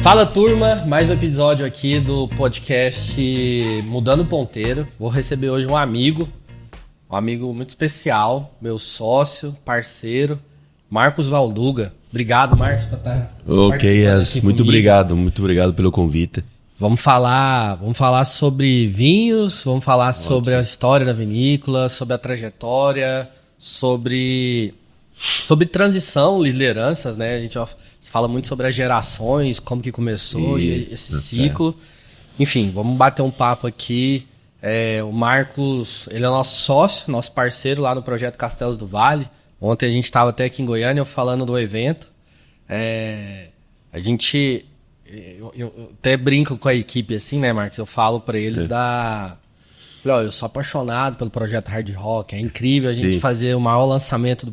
Fala, turma, mais um episódio aqui do podcast Mudando o Ponteiro. Vou receber hoje um amigo muito especial, meu sócio, parceiro, Marcos Valduga. Obrigado, Marcos, por estar Ok, muito obrigado pelo convite. Vamos falar sobre vinhos, vamos falar sobre a história da vinícola, sobre a trajetória, sobre transição, lideranças, né? A gente fala muito sobre as gerações, como que começou e esse ciclo. Certo. Enfim, vamos bater um papo aqui. O Marcos, ele é nosso sócio, nosso parceiro lá no Projeto Castelos do Vale. Ontem a gente estava até aqui em Goiânia falando do evento. Eu até brinco com a equipe assim, né, Marcos? Eu falo para eles eu sou apaixonado pelo projeto Hard Rock. É incrível a gente fazer o maior lançamento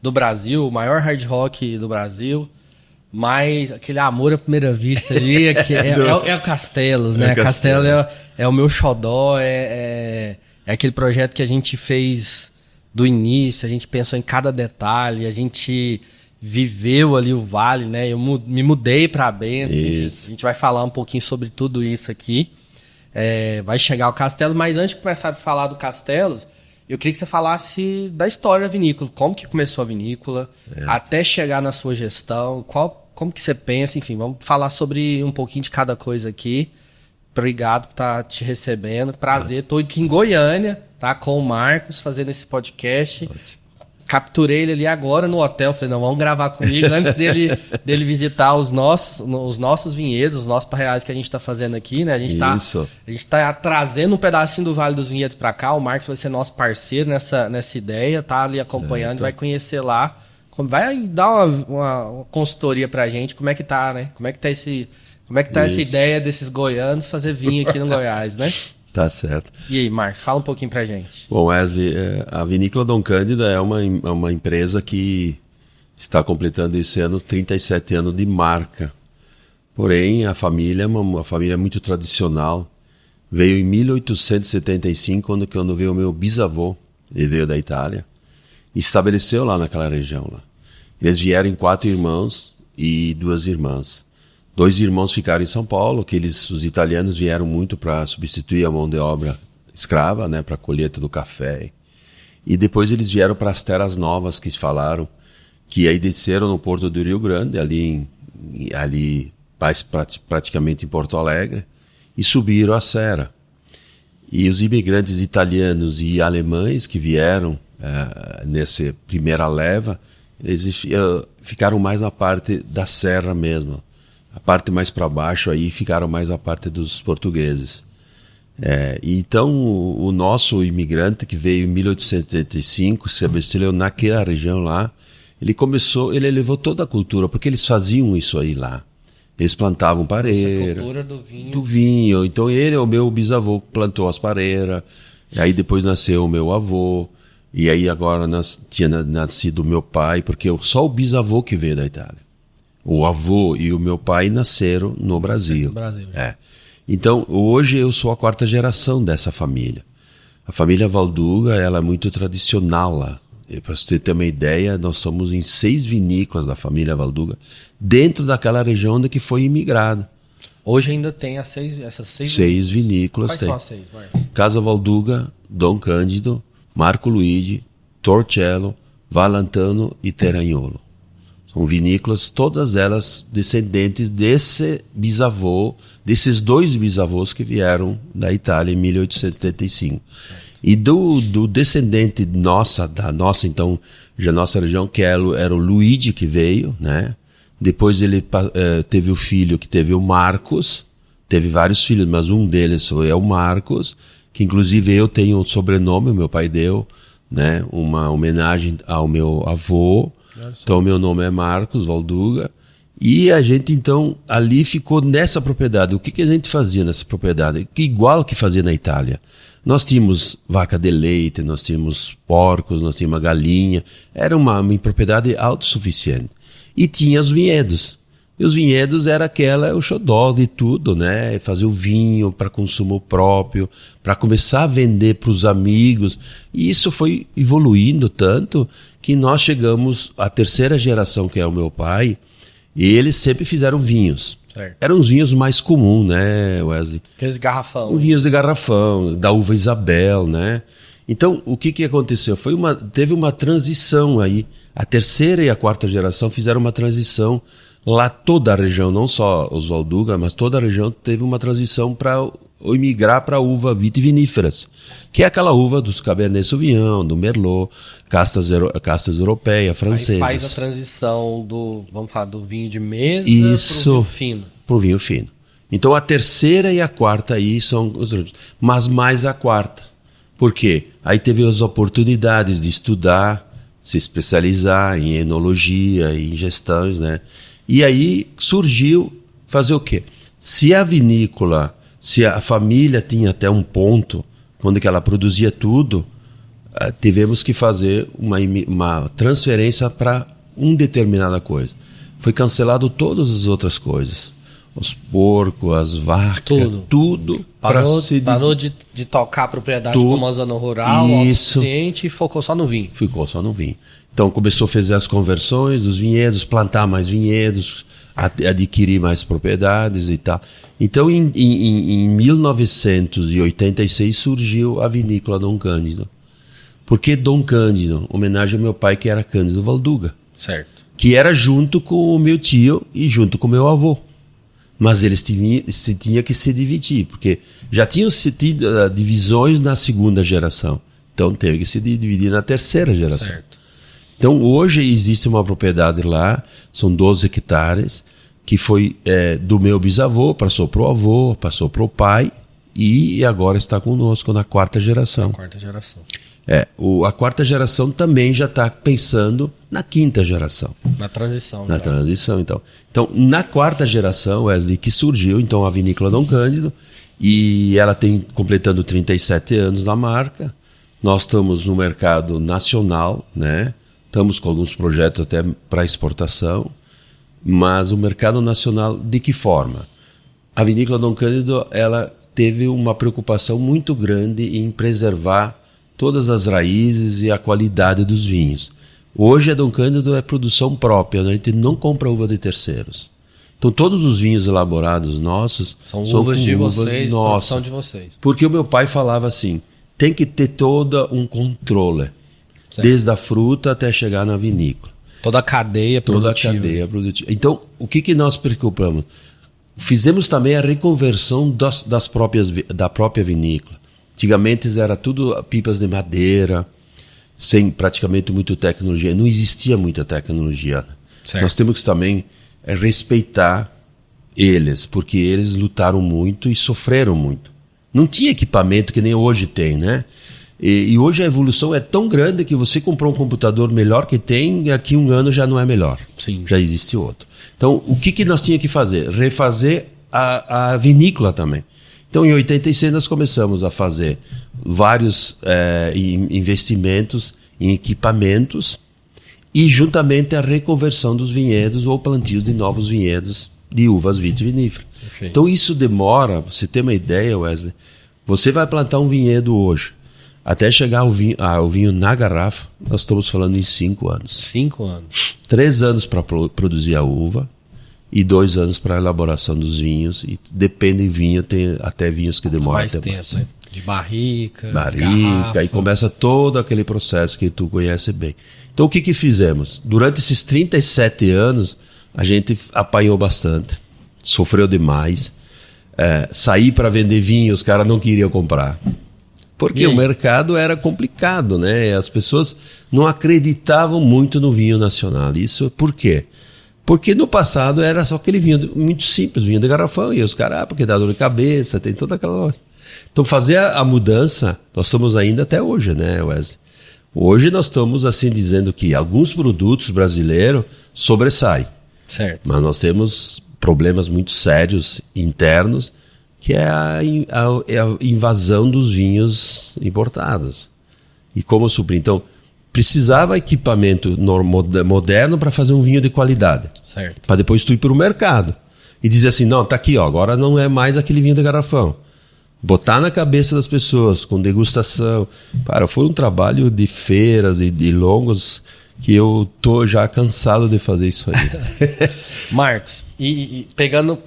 do Brasil, o maior hard rock do Brasil. Mas aquele amor à primeira vista ali é o Castelos, né? Castelos é o meu xodó, é aquele projeto que a gente fez do início, a gente pensou em cada detalhe, a gente viveu ali o Vale, né? Eu me mudei para Bento, enfim, a gente vai falar um pouquinho sobre tudo isso aqui. Vai chegar o Castelos, mas antes de começar a falar do Castelos, eu queria que você falasse da história da vinícola, como que começou a vinícola, até chegar na sua gestão, como que você pensa, enfim, vamos falar sobre um pouquinho de cada coisa aqui. Obrigado por estar te recebendo, prazer, estou aqui em Goiânia, tá, com o Marcos, fazendo esse podcast. Ótimo. Capturei ele ali agora no hotel, falei, não, vamos gravar comigo antes dele visitar os nossos vinhedos, os nossos parreais que a gente está fazendo aqui, né? A gente tá trazendo um pedacinho do Vale dos Vinhedos para cá, o Marcos vai ser nosso parceiro nessa ideia, tá ali acompanhando, vai conhecer lá, vai dar uma consultoria pra gente, como é que tá, né? Como é que tá essa ideia desses goianos fazer vinho aqui no Goiás, né? Tá certo. E aí, Marcos, fala um pouquinho pra gente. Bom, Wesley, a Vinícola Dom Cândido é uma empresa que está completando esse ano 37 anos de marca. Porém, a família é uma família muito tradicional. Veio em 1875, quando veio o meu bisavô, ele veio da Itália, e estabeleceu lá naquela região. Lá. Eles vieram em 4 irmãos e 2 irmãs. 2 irmãos ficaram em São Paulo, que os italianos vieram muito para substituir a mão de obra escrava, né, para a colheita do café. E depois eles vieram para as Terras Novas, que falaram, que aí desceram no Porto do Rio Grande, ali praticamente em Porto Alegre, e subiram a Serra. E os imigrantes italianos e alemães que vieram nessa primeira leva, eles ficaram mais na parte da serra mesmo. A parte mais para baixo aí ficaram mais a parte dos portugueses. Então o nosso imigrante que veio em 1885, se estabeleceu naquela região lá, ele levou toda a cultura, porque eles faziam isso aí lá. Eles plantavam pareira. Essa cultura do vinho. Então o meu bisavô plantou as pareiras, e aí depois nasceu o meu avô, e aí agora tinha nascido o meu pai, porque só o bisavô que veio da Itália. O avô e o meu pai nasceram no Brasil. Então, hoje eu sou a 4ª geração dessa família. A família Valduga, ela é muito tradicional lá. Para você ter uma ideia, nós somos em 6 vinícolas da família Valduga, dentro daquela região onde foi imigrada. Hoje ainda tem essas 6 vinícolas. Quais são as 6, Marcos? Casa Valduga, Dom Cândido, Marco Luigi, Torcello, Valentano e Terragnolo. São vinícolas, todas elas descendentes desses 2 bisavôs que vieram da Itália em 1875. E do descendente da nossa região, que era o Luigi que veio, né? Depois ele teve o filho que teve o Marcos, teve vários filhos, mas um deles é o Marcos, que inclusive eu tenho o sobrenome, o meu pai deu, né? Uma homenagem ao meu avô. Então, meu nome é Marcos Valduga. E a gente, então, ali ficou nessa propriedade. O que a gente fazia nessa propriedade? Igual que fazia na Itália. Nós tínhamos vaca de leite, nós tínhamos porcos, nós tínhamos galinha. Era uma propriedade autossuficiente. E tinha os vinhedos. E os vinhedos era o xodó de tudo, né? Fazer o vinho para consumo próprio, para começar a vender para os amigos. E isso foi evoluindo tanto que nós chegamos à 3ª geração, que é o meu pai. E eles sempre fizeram vinhos. Certo. Eram os vinhos mais comuns, né, Wesley? Aqueles garrafão. Os vinhos de garrafão, da uva Isabel, né? Então, o que aconteceu? Teve uma transição aí. A terceira e a quarta geração fizeram uma transição. Lá toda a região, não só os Valduga, mas toda a região teve uma transição para migrar para a uva vitiviníferas, que é aquela uva dos Cabernet Sauvignon, do Merlot, castas europeias, francesas. Aí faz a transição vamos falar, do vinho de mesa para o vinho fino. Para o vinho fino. Então a terceira e a quarta aí são os... Mas mais a quarta. Por quê? Aí teve as oportunidades de estudar, se especializar em enologia, em gestões, né? E aí surgiu fazer o quê? Se a vinícola, se a família tinha até um ponto, quando que ela produzia tudo, tivemos que fazer uma transferência para uma determinada coisa. Foi cancelado todas as outras coisas. Os porcos, as vacas, tudo. Parou de tocar a propriedade como uma zona rural, autossuficiente, e focou só no vinho. Ficou só no vinho. Então começou a fazer as conversões dos vinhedos, plantar mais vinhedos, adquirir mais propriedades e tal. Então em 1986 surgiu a vinícola Dom Cândido. Por que Dom Cândido? Homenagem ao meu pai, que era Cândido Valduga. Certo. Que era junto com o meu tio e junto com o meu avô. Mas eles tinham que se dividir, porque já tinham tido divisões na segunda geração. Então teve que se dividir na terceira geração. Certo. Então hoje existe uma propriedade lá, são 12 hectares, que foi do meu bisavô, passou para o avô, passou para o pai e agora está conosco na quarta geração. A quarta geração. A quarta geração também já está pensando na quinta geração. Na transição. Na transição, então. Então, na quarta geração, Wesley, que surgiu então a Vinícola Dom Cândido, e ela tem completando 37 anos na marca. Nós estamos no mercado nacional, né? Estamos com alguns projetos até para exportação, mas o mercado nacional, de que forma? A Vinícola Dom Cândido, ela teve uma preocupação muito grande em preservar todas as raízes e a qualidade dos vinhos. Hoje a Dom Cândido é produção própria, né? A gente não compra uva de terceiros. Então todos os vinhos elaborados nossos são uvas de vocês, produção de vocês. Porque o meu pai falava assim, tem que ter todo um controle, certo, desde a fruta até chegar na vinícola. Toda a cadeia produtiva. Toda a cadeia produtiva. Então, o que nós preocupamos? Fizemos também a reconversão da própria vinícola. Antigamente era tudo pipas de madeira, sem praticamente muita tecnologia. Não existia muita tecnologia. Certo. Nós temos que também respeitar eles, porque eles lutaram muito e sofreram muito. Não tinha equipamento que nem hoje tem, né? E hoje a evolução é tão grande que você comprou um computador melhor que tem, e daqui a um ano já não é melhor. Sim. Já existe outro. Então, o que nós tínhamos que fazer? Refazer a vinícola também. Então, em 86 nós começamos a fazer vários investimentos em equipamentos e juntamente a reconversão dos vinhedos ou plantios de novos vinhedos de uvas vitiviníferas. Então, isso demora, você ter uma ideia, Wesley, você vai plantar um vinhedo hoje, até chegar o vinho na garrafa, nós estamos falando em 5 anos. 5 anos. 3 anos para produzir a uva e 2 anos para a elaboração dos vinhos. E depende do vinho, tem até vinhos que demoram mais tempo, mais. Né? De barrica, garrafa. E começa todo aquele processo que tu conhece bem. Então o que fizemos? Durante esses 37 anos, a gente apanhou bastante, sofreu demais. Sair para vender vinho, os caras não queriam comprar. Porque o mercado era complicado, né? As pessoas não acreditavam muito no vinho nacional. Isso por quê? Porque no passado era só aquele vinho muito simples, vinho de garrafão, e os caras, porque dá dor de cabeça, tem toda aquela coisa. Então fazer a mudança, nós estamos ainda até hoje, né, Wesley? Hoje nós estamos assim dizendo que alguns produtos brasileiros sobressaem. Certo. Mas nós temos problemas muito sérios internos, que é a invasão dos vinhos importados. E como suprir? Então, precisava equipamento moderno para fazer um vinho de qualidade. Certo. Para depois tu ir para o mercado e dizer assim, não, tá aqui, ó, agora não é mais aquele vinho de garrafão. Botar na cabeça das pessoas, com degustação. Foi um trabalho de feiras e de longos que eu tô já cansado de fazer isso aí. Marcos, e pegando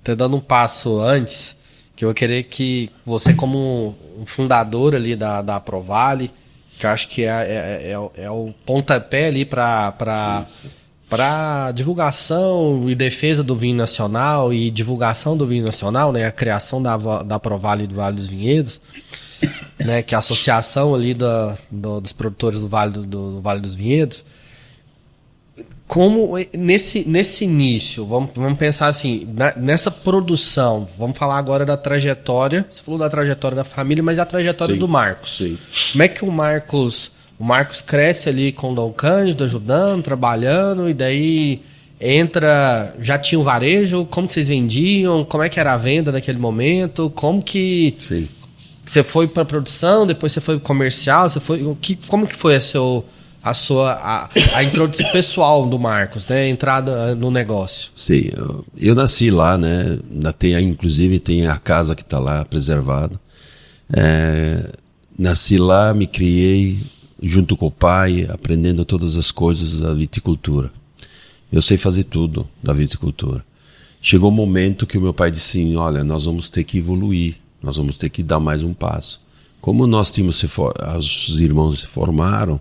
te dando um passo antes, que eu vou querer que você, como um fundador ali da Provale, que eu acho que é o pontapé ali para divulgação e defesa do vinho nacional e divulgação do vinho nacional, né, a criação da Provale do Vale dos Vinhedos, né, que é a associação ali dos produtores do Vale dos Vinhedos. Como nesse início, vamos pensar assim, nessa produção, vamos falar agora da trajetória, você falou da trajetória da família, mas a trajetória do Marcos. Sim. Como é que o Marcos cresce ali com o Dom Cândido, ajudando, trabalhando, e daí já tinha o varejo, como que vocês vendiam, como é que era a venda naquele momento, como que Sim. você foi para produção, depois você foi pro comercial, como que foi a introdução pessoal do Marcos, né? A entrada no negócio. Sim, eu nasci lá, né? Inclusive tem a casa que está lá preservada. Nasci lá, me criei junto com o pai, aprendendo todas as coisas da viticultura. Eu sei fazer tudo da viticultura. Chegou um momento que o meu pai disse assim, olha, nós vamos ter que evoluir, nós vamos ter que dar mais um passo. Como os irmãos se formaram,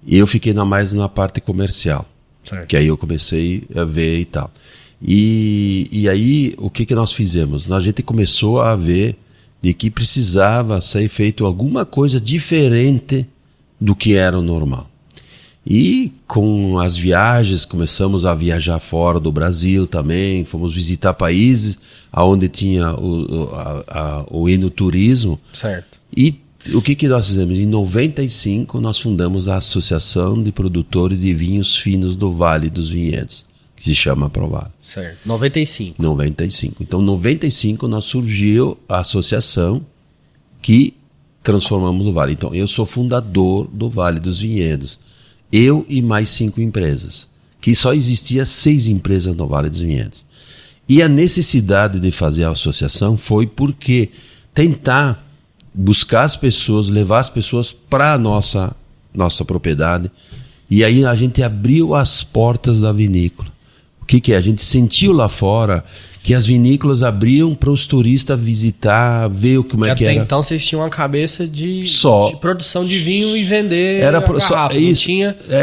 e eu fiquei mais na parte comercial, certo. Que aí eu comecei a ver e tal. E aí, o que nós fizemos? A gente começou a ver de que precisava ser feito alguma coisa diferente do que era o normal. E com as viagens, começamos a viajar fora do Brasil também, fomos visitar países onde tinha o enoturismo. Certo. E o que nós fizemos? Em 95, nós fundamos a Associação de Produtores de Vinhos Finos do Vale dos Vinhedos, que se chama Provale. Certo. 95. Então, em 95, nós surgiu a associação que transformamos o Vale. Então, eu sou fundador do Vale dos Vinhedos. Eu e mais 5 empresas. Que só existia 6 empresas no Vale dos Vinhedos. E a necessidade de fazer a associação foi porque tentar buscar as pessoas, levar as pessoas para a nossa propriedade. E aí a gente abriu as portas da vinícola. O que é? A gente sentiu lá fora que as vinícolas abriam para os turistas visitar, ver como é que era. Então vocês tinham uma cabeça de produção de vinho e vender garrafa.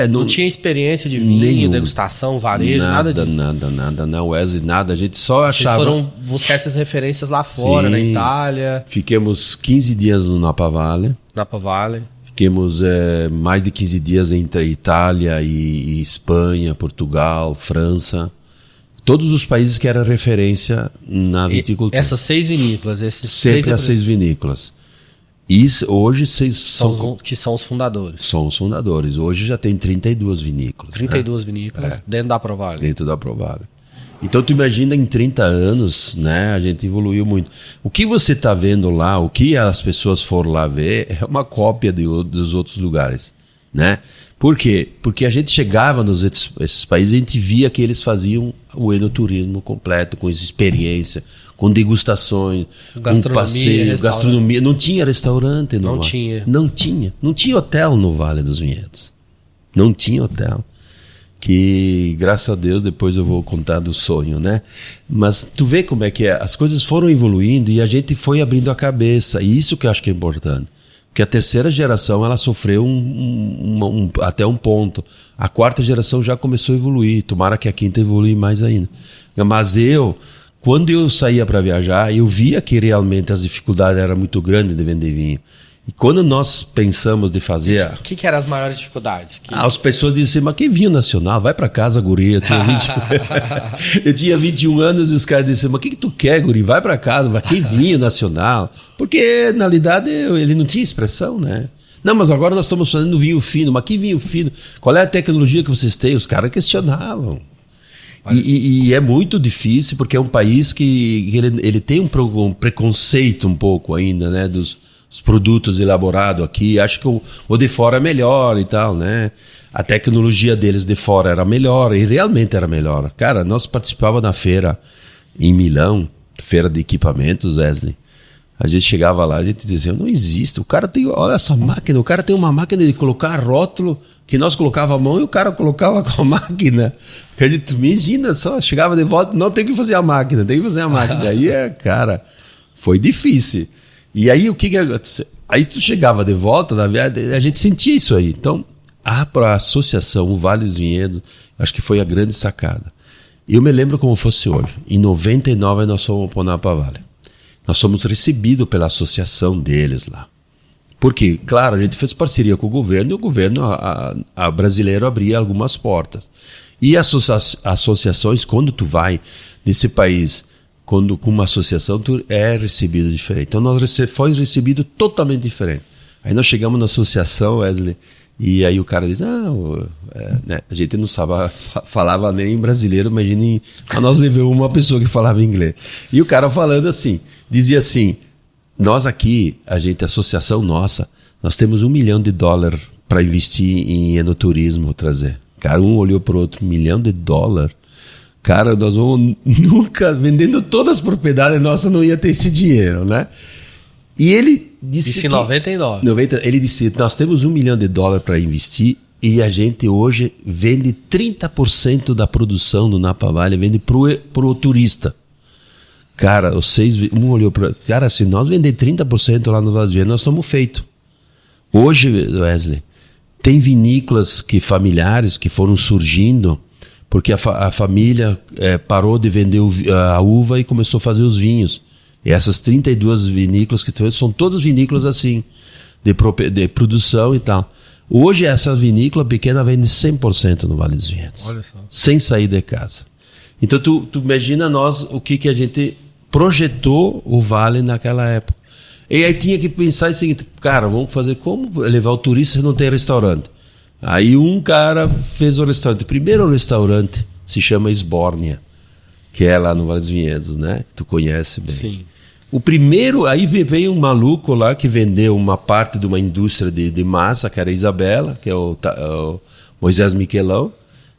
Não tinha experiência de vinho, degustação, varejo, nada disso. Nada, Wesley, nada. A gente só achava... Vocês foram buscar essas referências lá fora, na Itália. Ficamos 15 dias no Napa Valley. Fiquemos mais de 15 dias entre Itália e Espanha, Portugal, França. Todos os países que eram referência na viticultura. Essas 6 vinícolas? Sempre as 6 vinícolas. E hoje que são os fundadores. São os fundadores. Hoje já tem 32 vinícolas. 32 vinícolas dentro da Provale. Dentro da Provale. Então tu imagina, em 30 anos, né, a gente evoluiu muito. O que você está vendo lá, o que as pessoas foram lá ver, é uma cópia dos outros lugares, né? Por quê? Porque a gente chegava esses países e a gente via que eles faziam o enoturismo completo, com experiência, com degustações, com passeio, gastronomia. Não tinha restaurante no Vale. Não tinha hotel no Vale dos Vinhedos. Não tinha hotel. Que, graças a Deus, depois eu vou contar do sonho, né? Mas tu vê como é que é. As coisas foram evoluindo e a gente foi abrindo a cabeça. E isso que eu acho que é importante. Porque a terceira geração, ela sofreu até um ponto. A quarta geração já começou a evoluir. Tomara que a quinta evolui mais ainda. Mas quando eu saía para viajar, eu via que realmente as dificuldades eram muito grandes de vender vinho. E quando nós pensamos de fazer... O que eram as maiores dificuldades? As pessoas diziam assim, mas que vinho nacional? Vai para casa, guri. Eu tinha 21 anos e os caras diziam, mas o que tu quer, guri? Vai para casa, mas que vinho nacional? Porque, na realidade, ele não tinha expressão, né? Não, mas agora nós estamos fazendo vinho fino. Mas que vinho fino? Qual é a tecnologia que vocês têm? Os caras questionavam. E é muito difícil, porque é um país que ele tem um preconceito um pouco ainda, né? Dos produtos elaborados aqui. Acho que o de fora é melhor e tal, né? A tecnologia deles de fora era melhor, e realmente era melhor. Cara, nós participávamos da feira em Milão, feira de equipamentos, Wesley. A gente chegava lá, a gente dizia, não existe, o cara tem, olha essa máquina, o cara tem uma máquina de colocar rótulo, que nós colocava a mão e o cara colocava com a máquina. A gente, imagina só, chegava de volta, não tem que fazer a máquina, tem que fazer a máquina. Aí, cara, foi difícil. E aí, o que aconteceu? Aí tu chegava de volta, na viagem, a gente sentia isso aí. Então, para a associação, o Vale dos Vinhedos, acho que foi a grande sacada. Eu me lembro como fosse hoje. Em 99, nós fomos para o Napa Valley. Nós fomos recebidos pela associação deles lá. Porque, claro, a gente fez parceria com o governo e o governo a brasileiro abria algumas portas. E associações, quando tu vai nesse país, quando com uma associação, tu é recebido diferente. Então, nós foi recebido totalmente diferente. Aí nós chegamos na associação, Wesley, e aí o cara diz, né, a gente não falava nem brasileiro, imagine, a nós levamos uma pessoa que falava inglês. E o cara falando assim, dizia assim, nós aqui, a associação nossa, nós temos $1 milhão para investir em enoturismo, trazer. Cara, um olhou para o outro, $1 milhão? Cara, nós vamos nunca, vendendo todas as propriedades nossas, não ia ter esse dinheiro, né? E ele disse isso em 99. Ele disse, nós temos $1 milhão para investir e a gente hoje vende 30% da produção do Napa Valley, vende pro turista. Cara, um olhou para... Cara, se nós vender 30% lá no Vale dos Vinhedos, nós estamos feitos. Hoje, Wesley, tem vinícolas familiares que foram surgindo porque a família parou de vender a uva e começou a fazer os vinhos. E essas 32 vinícolas que são todas vinícolas assim, de produção e tal. Hoje essa vinícola pequena vende 100% no Vale dos Vinhedos. Olha só. Sem sair de casa. Então tu imagina nós o que a gente projetou o Vale naquela época. E aí tinha que pensar o seguinte, cara, vamos fazer como levar o turista se não tem restaurante? Aí um cara fez o restaurante. O primeiro restaurante se chama Esbórnia, que é lá no Vale dos Vinhedos, né? Que tu conhece bem. Sim. O primeiro, aí veio um maluco lá que vendeu uma parte de uma indústria de massa, que era a Isabela, que é o Moisés Miquelão,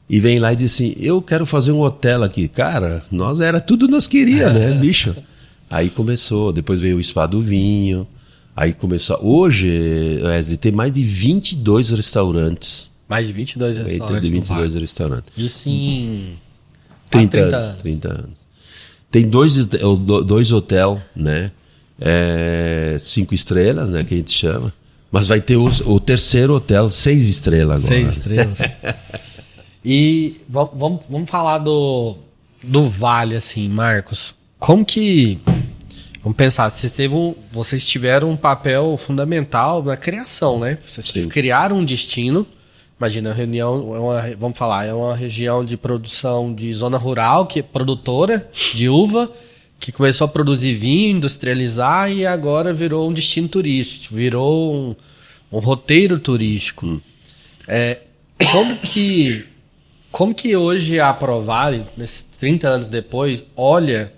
e vem lá e diz assim, eu quero fazer um hotel aqui. Cara, era tudo nós queríamos, né, bicho? Aí começou, depois veio o Spa do Vinho, aí começou... Hoje, Wesley, tem mais de 22 restaurantes. Mais de 22 restaurantes. Tem 22 restaurantes. Isso em... 30 anos. Tem dois hotéis, né? 5 estrelas, né? Que a gente chama. Mas vai ter o terceiro hotel, 6 estrelas agora. 6 estrelas. E vamos falar do Vale, assim, Marcos. Como que... Vamos pensar, vocês tiveram um papel fundamental na criação, né? Vocês criaram um destino. Imagina, a região é uma região de produção de zona rural, que é produtora de uva, que começou a produzir vinho, industrializar e agora virou um destino turístico, virou um roteiro turístico. Como que hoje a Provale, nesses 30 anos depois, olha,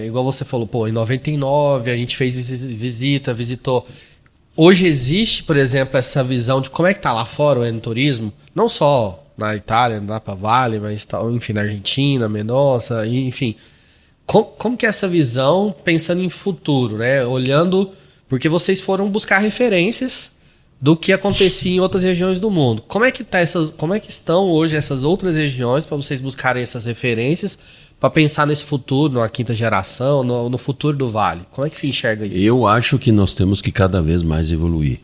igual você falou, em 99 a gente fez visitou. Hoje existe, por exemplo, essa visão de como é que está lá fora o enoturismo, não só na Itália, no Napa Valley, mas enfim, na Argentina, Mendonça, enfim. Como que é essa visão pensando em futuro, né? Olhando, porque vocês foram buscar referências do que acontecia em outras regiões do mundo. Como é que estão hoje essas outras regiões para vocês buscarem essas referências para pensar nesse futuro, na quinta geração, no futuro do Vale? Como é que se enxerga isso? Eu acho que nós temos que cada vez mais evoluir.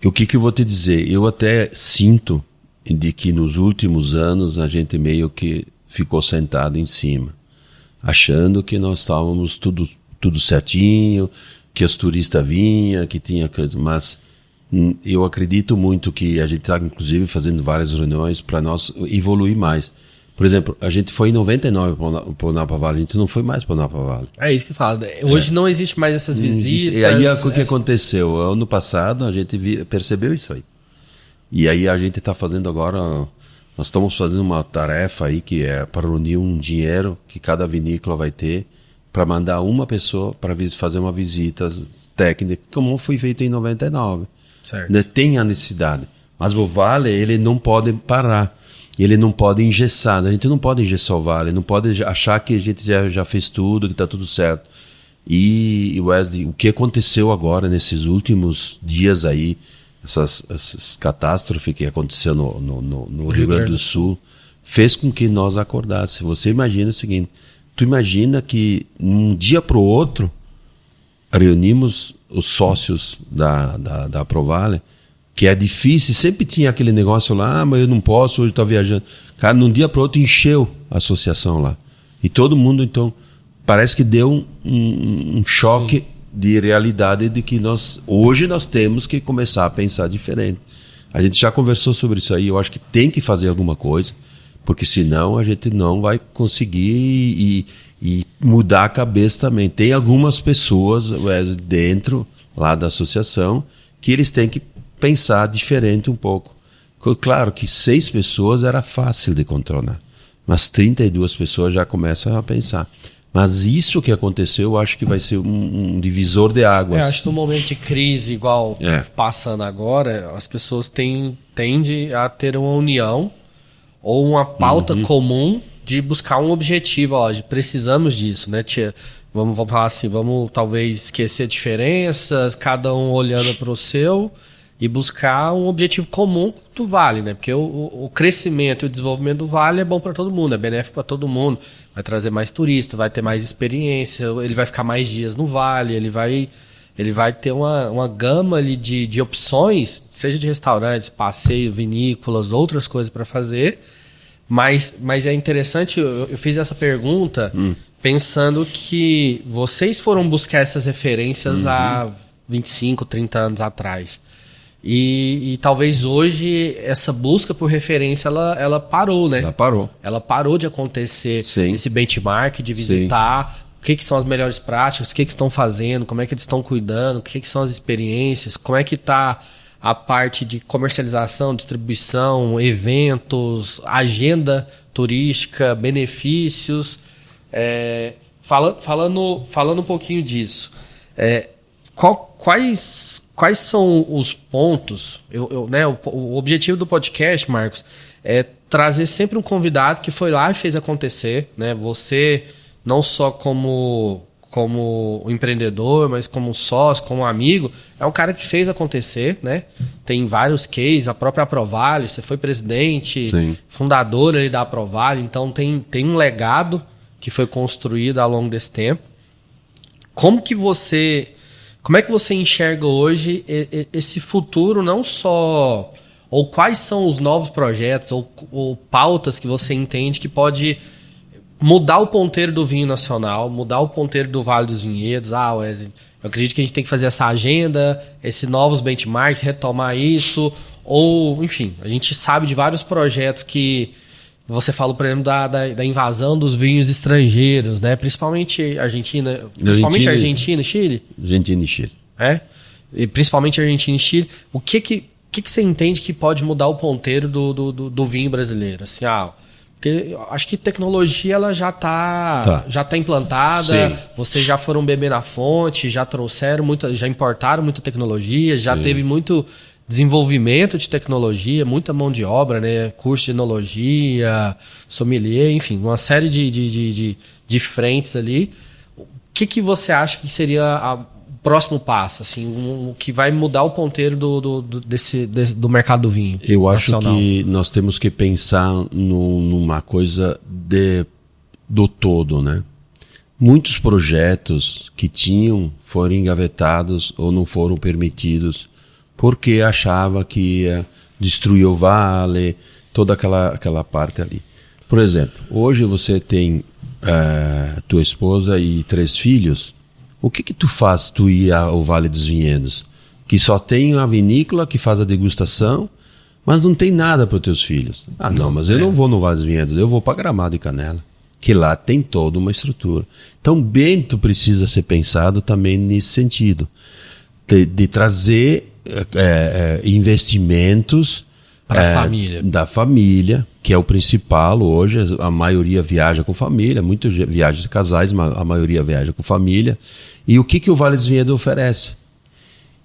O que eu vou te dizer? Eu até sinto de que nos últimos anos a gente meio que ficou sentado em cima, achando que nós estávamos tudo certinho, que os turistas vinham, que tinha... Mas eu acredito muito que a gente está, inclusive, fazendo várias reuniões para nós evoluir mais. Por exemplo, a gente foi em 99 para o Napa Valley, a gente não foi mais para o Napa Valley. É isso que fala. Hoje não existe mais essas visitas. E aí o que aconteceu? Ano passado a gente percebeu isso aí. E aí a gente está fazendo agora, nós estamos fazendo uma tarefa aí que é para reunir um dinheiro que cada vinícola vai ter para mandar uma pessoa para fazer uma visita técnica, como foi feito em 99. Certo. Tem a necessidade. Mas o Vale, ele não pode parar. Ele não pode engessar, a gente não pode engessar o Vale, não pode achar que a gente já fez tudo, que está tudo certo. E Wesley, o que aconteceu agora nesses últimos dias aí, essas catástrofes que aconteceu no Rio Grande do Sul, fez com que nós acordássemos. Você imagina o seguinte, tu imagina que um dia para o outro reunimos os sócios da Provale, que é difícil, sempre tinha aquele negócio lá, mas eu não posso, hoje estou viajando. Cara, num dia para o outro encheu a associação lá. E todo mundo, então, parece que deu um choque de realidade de que hoje nós temos que começar a pensar diferente. A gente já conversou sobre isso aí, eu acho que tem que fazer alguma coisa, porque senão a gente não vai conseguir e mudar a cabeça também. Tem algumas pessoas dentro lá da associação que eles têm que pensar diferente um pouco. Claro que 6 pessoas era fácil de controlar, mas 32 pessoas já começam a pensar. Mas isso que aconteceu, eu acho que vai ser um divisor de águas. Acho que no momento de crise, igual passando agora, as pessoas tendem a ter uma união ou uma pauta comum de buscar um objetivo. Ó, precisamos disso, né, tia? Vamos falar assim, vamos talvez esquecer diferenças, cada um olhando para o seu e buscar um objetivo comum do Vale, né? Porque o crescimento e o desenvolvimento do Vale é bom para todo mundo, é benéfico para todo mundo. Vai trazer mais turistas, vai ter mais experiência, ele vai ficar mais dias no Vale, ele vai ter uma gama ali de opções, seja de restaurantes, passeio, vinícolas, outras coisas para fazer. Mas é interessante, eu fiz essa pergunta pensando que vocês foram buscar essas referências há 25, 30 anos atrás. E talvez hoje essa busca por referência ela parou, né? Ela parou de acontecer. Sim. Esse benchmark, de visitar o que são as melhores práticas, o que estão fazendo, como é que eles estão cuidando, o que são as experiências, como é que está a parte de comercialização, distribuição, eventos, agenda turística, benefícios. Falando um pouquinho disso, quais são os pontos? O objetivo do podcast, Marcos, é trazer sempre um convidado que foi lá e fez acontecer, né? Você, não só como empreendedor, mas como sócio, como amigo, é um cara que fez acontecer, né? Tem vários cases, a própria Provale, você foi presidente, fundador ali da Provale, então tem um legado que foi construído ao longo desse tempo. Como é que você enxerga hoje esse futuro, não só... Ou quais são os novos projetos ou pautas que você entende que pode mudar o ponteiro do vinho nacional, mudar o ponteiro do Vale dos Vinhedos? Wesley, eu acredito que a gente tem que fazer essa agenda, esses novos benchmarks, retomar isso. Ou, enfim, a gente sabe de vários projetos que... Você falou, por exemplo, da invasão dos vinhos estrangeiros, né? Principalmente Argentina e Chile? Argentina e Chile. E principalmente Argentina e Chile. O que você entende que pode mudar o ponteiro do vinho brasileiro? Assim, porque eu acho que tecnologia ela já tá implantada, Sim. Vocês já foram beber na fonte, já trouxeram já importaram muita tecnologia, já teve muito desenvolvimento de tecnologia, muita mão de obra, né? Curso de enologia, sommelier, enfim, uma série de frentes ali. O que você acha que seria o próximo passo, assim, o que vai mudar o ponteiro do mercado do vinho? Eu acho nacional? Que nós temos que pensar numa coisa do todo, né? Muitos projetos que foram engavetados ou não foram permitidos porque achava que ia destruir o vale, toda aquela parte ali. Por exemplo, hoje você tem tua esposa e 3 filhos. O que tu faz tu ir ao Vale dos Vinhedos? Que só tem a vinícola que faz a degustação, mas não tem nada para os teus filhos. Não, mas eu não vou no Vale dos Vinhedos, eu vou para Gramado e Canela, que lá tem toda uma estrutura. Então, Bento precisa ser pensado também nesse sentido, de trazer investimentos da família, que é o principal hoje. A maioria viaja com família, muitas viagens de casais, mas a maioria viaja com família. E o que o Vale dos Vinhedos oferece?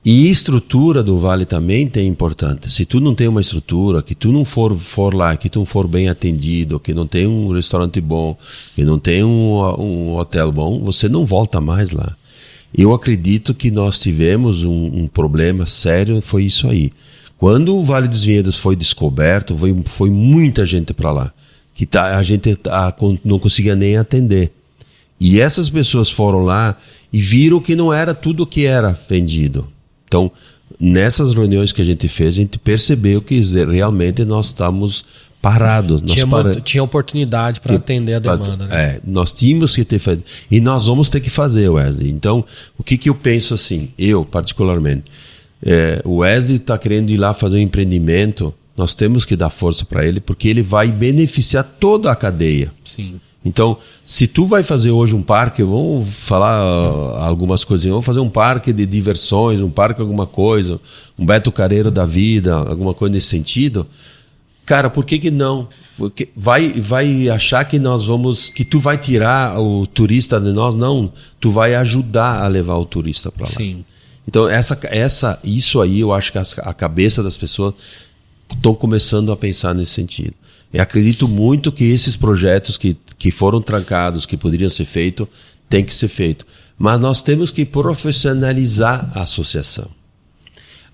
E estrutura do Vale também tem importante. Se tu não tem uma estrutura, que tu não for lá, que tu não for bem atendido, que não tem um restaurante bom, que não tem um hotel bom, você não volta mais lá. Eu acredito que nós tivemos um problema sério, foi isso aí. Quando o Vale dos Vinhedos foi descoberto, foi muita gente para lá, que a gente não conseguia nem atender. E essas pessoas foram lá e viram que não era tudo o que era vendido. Então, nessas reuniões que a gente fez, a gente percebeu que realmente nós estávamos parados. Tinha oportunidade para atender a demanda. Né? Nós tínhamos que ter feito. E nós vamos ter que fazer, Wesley. Então, o que eu penso assim, eu particularmente, o Wesley está querendo ir lá fazer um empreendimento, nós temos que dar força para ele, porque ele vai beneficiar toda a cadeia. Sim. Então, se tu vai fazer hoje um parque, vamos falar algumas coisas, vamos fazer um parque de diversões, um parque alguma coisa, um Beto Carreiro da vida, alguma coisa nesse sentido, cara, por que não? Porque vai achar que que tu vai tirar o turista de nós? Não, tu vai ajudar a levar o turista para lá. Sim. Então, isso aí, eu acho que a cabeça das pessoas estão começando a pensar nesse sentido. Eu acredito muito que esses projetos que foram trancados, que poderiam ser feitos, tem que ser feito. Mas nós temos que profissionalizar a associação.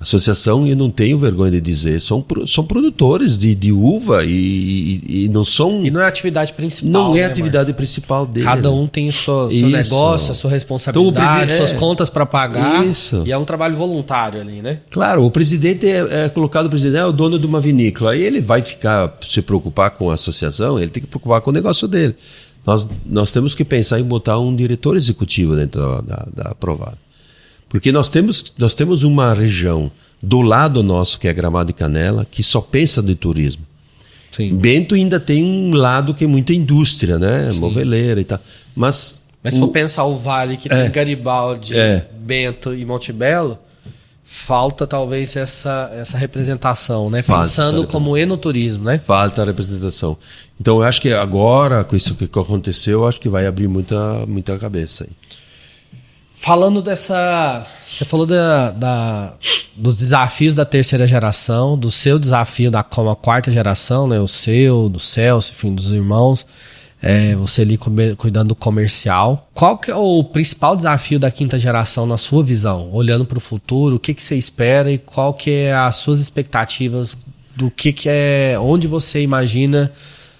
A associação, eu não tenho vergonha de dizer, são produtores de uva e não são... E não é a atividade principal. Não é a atividade principal dele. Cada um tem o seu negócio, a sua responsabilidade, suas contas para pagar. Isso. E é um trabalho voluntário ali, né? Claro, o presidente é colocado, o presidente é o dono de uma vinícola. Aí ele vai se preocupar com a associação, ele tem que preocupar com o negócio dele. Nós temos que pensar em botar um diretor executivo dentro da Aprovado. Porque nós temos uma região do lado nosso, que é Gramado e Canela, que só pensa de turismo. Sim. Bento ainda tem um lado que é muita indústria, né? Sim. Moveleira e tal. Mas se for pensar o vale que tem Garibaldi, Bento e Monte Belo, falta talvez essa representação, né? Pensando como enoturismo, né? Falta a representação. Então eu acho que agora, com isso que aconteceu, eu acho que vai abrir muita cabeça aí. Falando você falou dos desafios da terceira geração, do seu desafio como a quarta geração, né? O seu, do Celso, enfim, dos irmãos, você ali cuidando do comercial. Qual que é o principal desafio da quinta geração na sua visão? Olhando para o futuro, o que você espera e qual que é as suas expectativas do que onde você imagina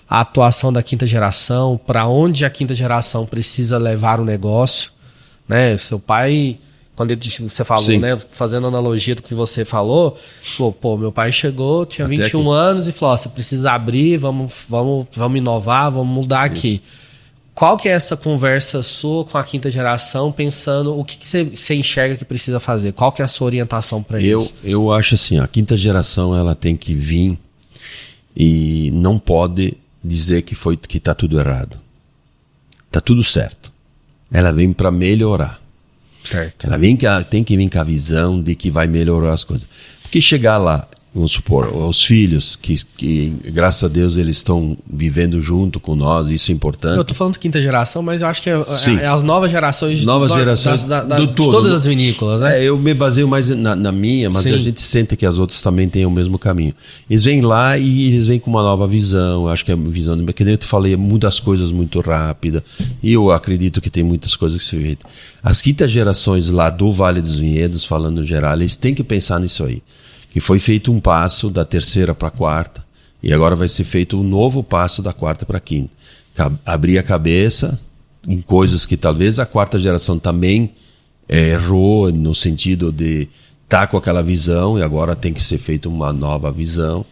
a atuação da quinta geração, para onde a quinta geração precisa levar o negócio? Né? Seu pai, quando você falou, Sim. né? Fazendo analogia do que você falou, meu pai chegou, tinha Até 21 aqui. anos e falou, você precisa abrir, vamos inovar, vamos mudar aqui. Qual que é essa conversa sua com a quinta geração, pensando o que você enxerga que precisa fazer? Qual que é a sua orientação para isso? Eu acho assim, a quinta geração ela tem que vir e não pode dizer que está tudo errado. Está tudo certo. Ela vem para melhorar. Certo. Ela tem que vir com a visão de que vai melhorar as coisas. Porque chegar lá, vamos supor, os filhos, que graças a Deus eles estão vivendo junto com nós, isso é importante. Eu tô falando de quinta geração, mas eu acho que é as novas gerações, de todas as vinícolas, né? Eu me baseio mais na minha, mas Sim. a gente sente que as outras também têm o mesmo caminho. Eles vêm lá e eles vêm com uma nova visão. Eu acho que a visão, que nem eu te falei, muda as coisas muito rápida. E eu acredito que tem muitas coisas que se feitas. As quintas gerações lá do Vale dos Vinhedos, falando em geral, eles têm que pensar nisso aí. Que foi feito um passo da terceira para a quarta, e agora vai ser feito um novo passo da quarta para a quinta. Abrir a cabeça em coisas que talvez a quarta geração também errou, no sentido de estar com aquela visão, e agora tem que ser feita uma nova visão.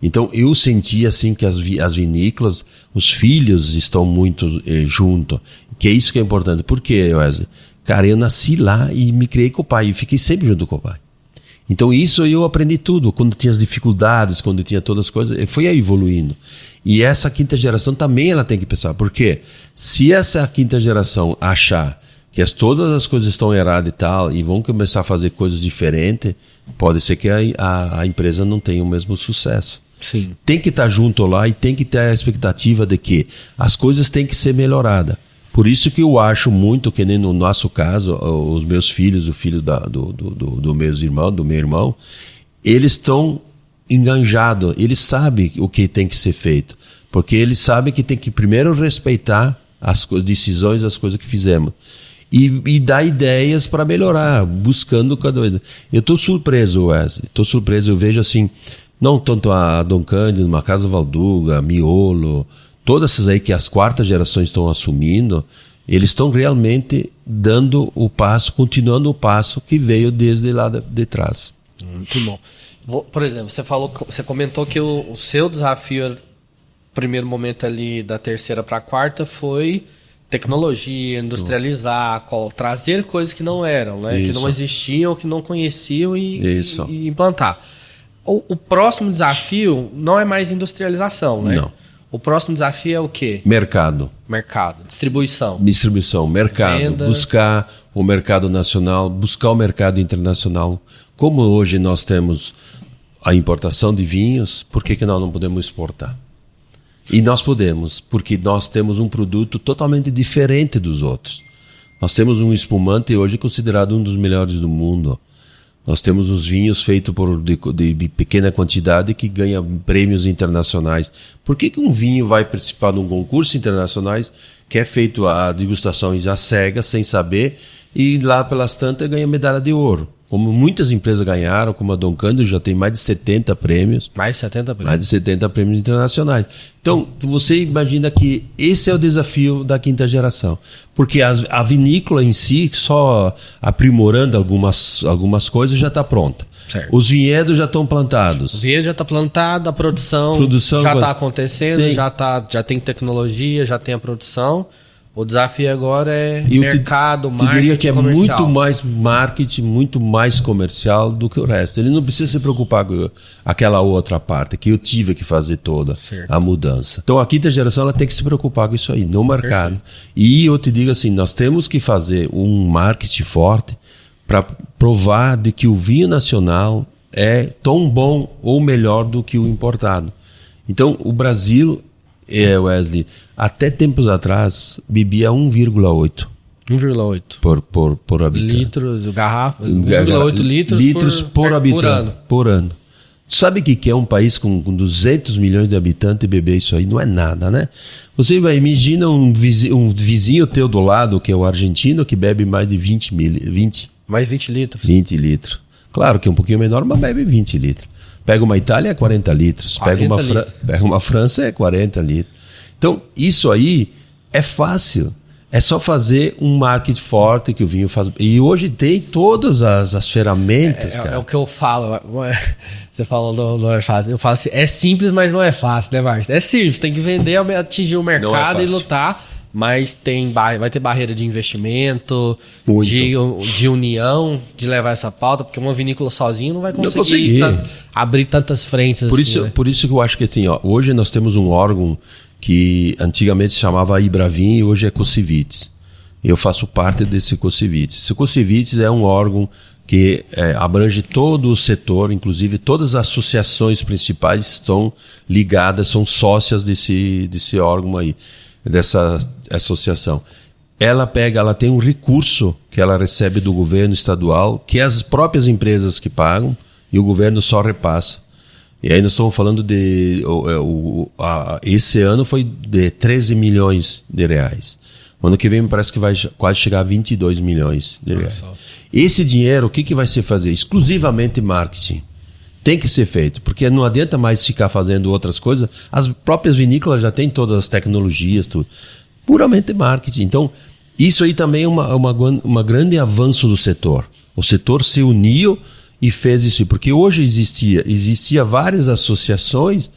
Então eu senti assim que as vinícolas, os filhos estão muito junto, que é isso que é importante. Por quê, Wesley? Cara, eu nasci lá e me criei com o pai, e fiquei sempre junto com o pai. Então isso eu aprendi tudo, quando tinha as dificuldades, quando tinha todas as coisas, foi aí evoluindo. E essa quinta geração também ela tem que pensar, porque se essa quinta geração achar que todas as coisas estão erradas e tal, e vão começar a fazer coisas diferentes, pode ser que a empresa não tenha o mesmo sucesso. Sim. Tem que estar junto lá e tem que ter a expectativa de que as coisas têm que ser melhoradas. Por isso que eu acho muito que nem no nosso caso, os meus filhos, o filho do meu irmão, eles estão enganjados, eles sabem o que tem que ser feito, porque eles sabem que tem que primeiro respeitar as decisões, as coisas que fizemos. e dar ideias para melhorar, buscando cada vez. Eu estou surpreso, Wesley. Estou surpreso. Eu vejo assim, não tanto a Dom Cândido, uma Casa Valduga, Miolo, todas essas aí que as quartas gerações estão assumindo, eles estão realmente dando o passo, continuando o passo que veio desde lá de trás. Muito bom. Por exemplo, você comentou que o seu desafio, primeiro momento ali da terceira para a quarta, foi tecnologia, industrializar, trazer coisas que não eram, né? Que não existiam, que não conheciam e implantar. O próximo desafio não é mais industrialização, né? Não. O próximo desafio é o quê? Mercado. Distribuição, mercado. Venda. Buscar o mercado nacional, buscar o mercado internacional. Como hoje nós temos a importação de vinhos, por que nós não podemos exportar? E nós podemos, porque nós temos um produto totalmente diferente dos outros. Nós temos um espumante hoje considerado um dos melhores do mundo. Nós temos os vinhos feitos de pequena quantidade que ganham prêmios internacionais. Por que um vinho vai participar de um concurso internacional que é feito a degustação às cegas, sem saber, e lá pelas tantas ganha medalha de ouro? Como muitas empresas ganharam, como a Dom Cândido já tem mais de 70 prêmios. Mais de 70 prêmios? Mais de 70 prêmios internacionais. Então, você imagina que esse é o desafio da quinta geração. Porque a vinícola em si, só aprimorando algumas coisas, já está pronta. Certo. Os vinhedos já estão plantados. O vinhedo já está plantado, a produção já está acontecendo, já tem tecnologia, já tem a produção. O desafio agora é mercado, marketing, diria que é comercial. Muito mais marketing, muito mais comercial do que o resto. Ele não precisa se preocupar com aquela outra parte, que eu tive que fazer toda a mudança. Então a quinta geração ela tem que se preocupar com isso aí, no mercado. Perfeito. E eu te digo assim, nós temos que fazer um marketing forte para provar de que o vinho nacional é tão bom ou melhor do que o importado. Então o Brasil... Wesley, até tempos atrás, bebia 1,8. 1,8 por habitante. Litros de garrafa, 1,8 litros por habitante por ano. Sabe o que é um país com 200 milhões de habitantes e beber isso aí? Não é nada, né? Você imagina um vizinho teu do lado, que é o argentino, que bebe mais de 20. Mais 20 litros. 20 litros. Claro que é um pouquinho menor, mas bebe 20 litros. Pega uma Itália é 40 litros. Pega uma França é 40 litros. Então, isso aí é fácil. É só fazer um marketing forte que o vinho faz. E hoje tem todas as ferramentas, cara. É o que eu falo. Você falou não é fácil. Eu falo assim, é simples, mas não é fácil, né, Marcos? É simples, tem que vender, atingir o mercado e lutar. Mas vai ter barreira de investimento, de união, de levar essa pauta, porque uma vinícola sozinha não vai conseguir abrir tantas frentes por assim. Isso, né? Por isso que eu acho que assim, hoje nós temos um órgão que antigamente se chamava Ibravin e hoje é Cocivites. Eu faço parte desse Cocivites. Esse Cocivites é um órgão que abrange todo o setor, inclusive todas as associações principais estão ligadas, são sócias desse órgão aí, dessa associação. Ela tem um recurso que ela recebe do governo estadual, que é as próprias empresas que pagam, e o governo só repassa. E aí nós estamos falando esse ano foi de 13 milhões de reais. O ano que vem me parece que vai quase chegar a 22 milhões de reais. Esse dinheiro, o que vai ser fazer? Exclusivamente marketing. Tem que ser feito, porque não adianta mais ficar fazendo outras coisas. As próprias vinícolas já têm todas as tecnologias, tudo. Puramente marketing. Então, isso aí também é uma grande avanço do setor. O setor se uniu e fez isso. Porque hoje existia várias associações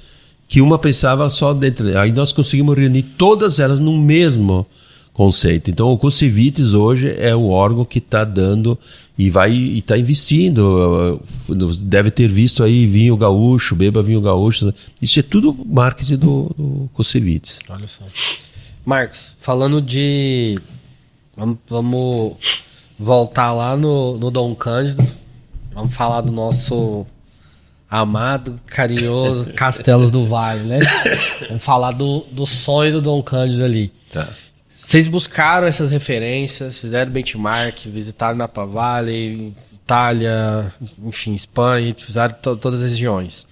que uma pensava só dentro. Aí nós conseguimos reunir todas elas no mesmo conceito. Então, o Cocivites hoje é o órgão que está dando e está investindo. Deve ter visto aí vinho gaúcho, beba vinho gaúcho. Isso é tudo marketing do Cocivites. Olha só. Marcos, falando de... Vamos voltar lá no Dom Cândido. Vamos falar do nosso amado, carinhoso Castelos do Vale, né? Vamos falar do sonho do Dom Cândido ali. Tá. Vocês buscaram essas referências, fizeram benchmark, visitaram Napa Valley, Itália, enfim, Espanha, fizeram todas as regiões.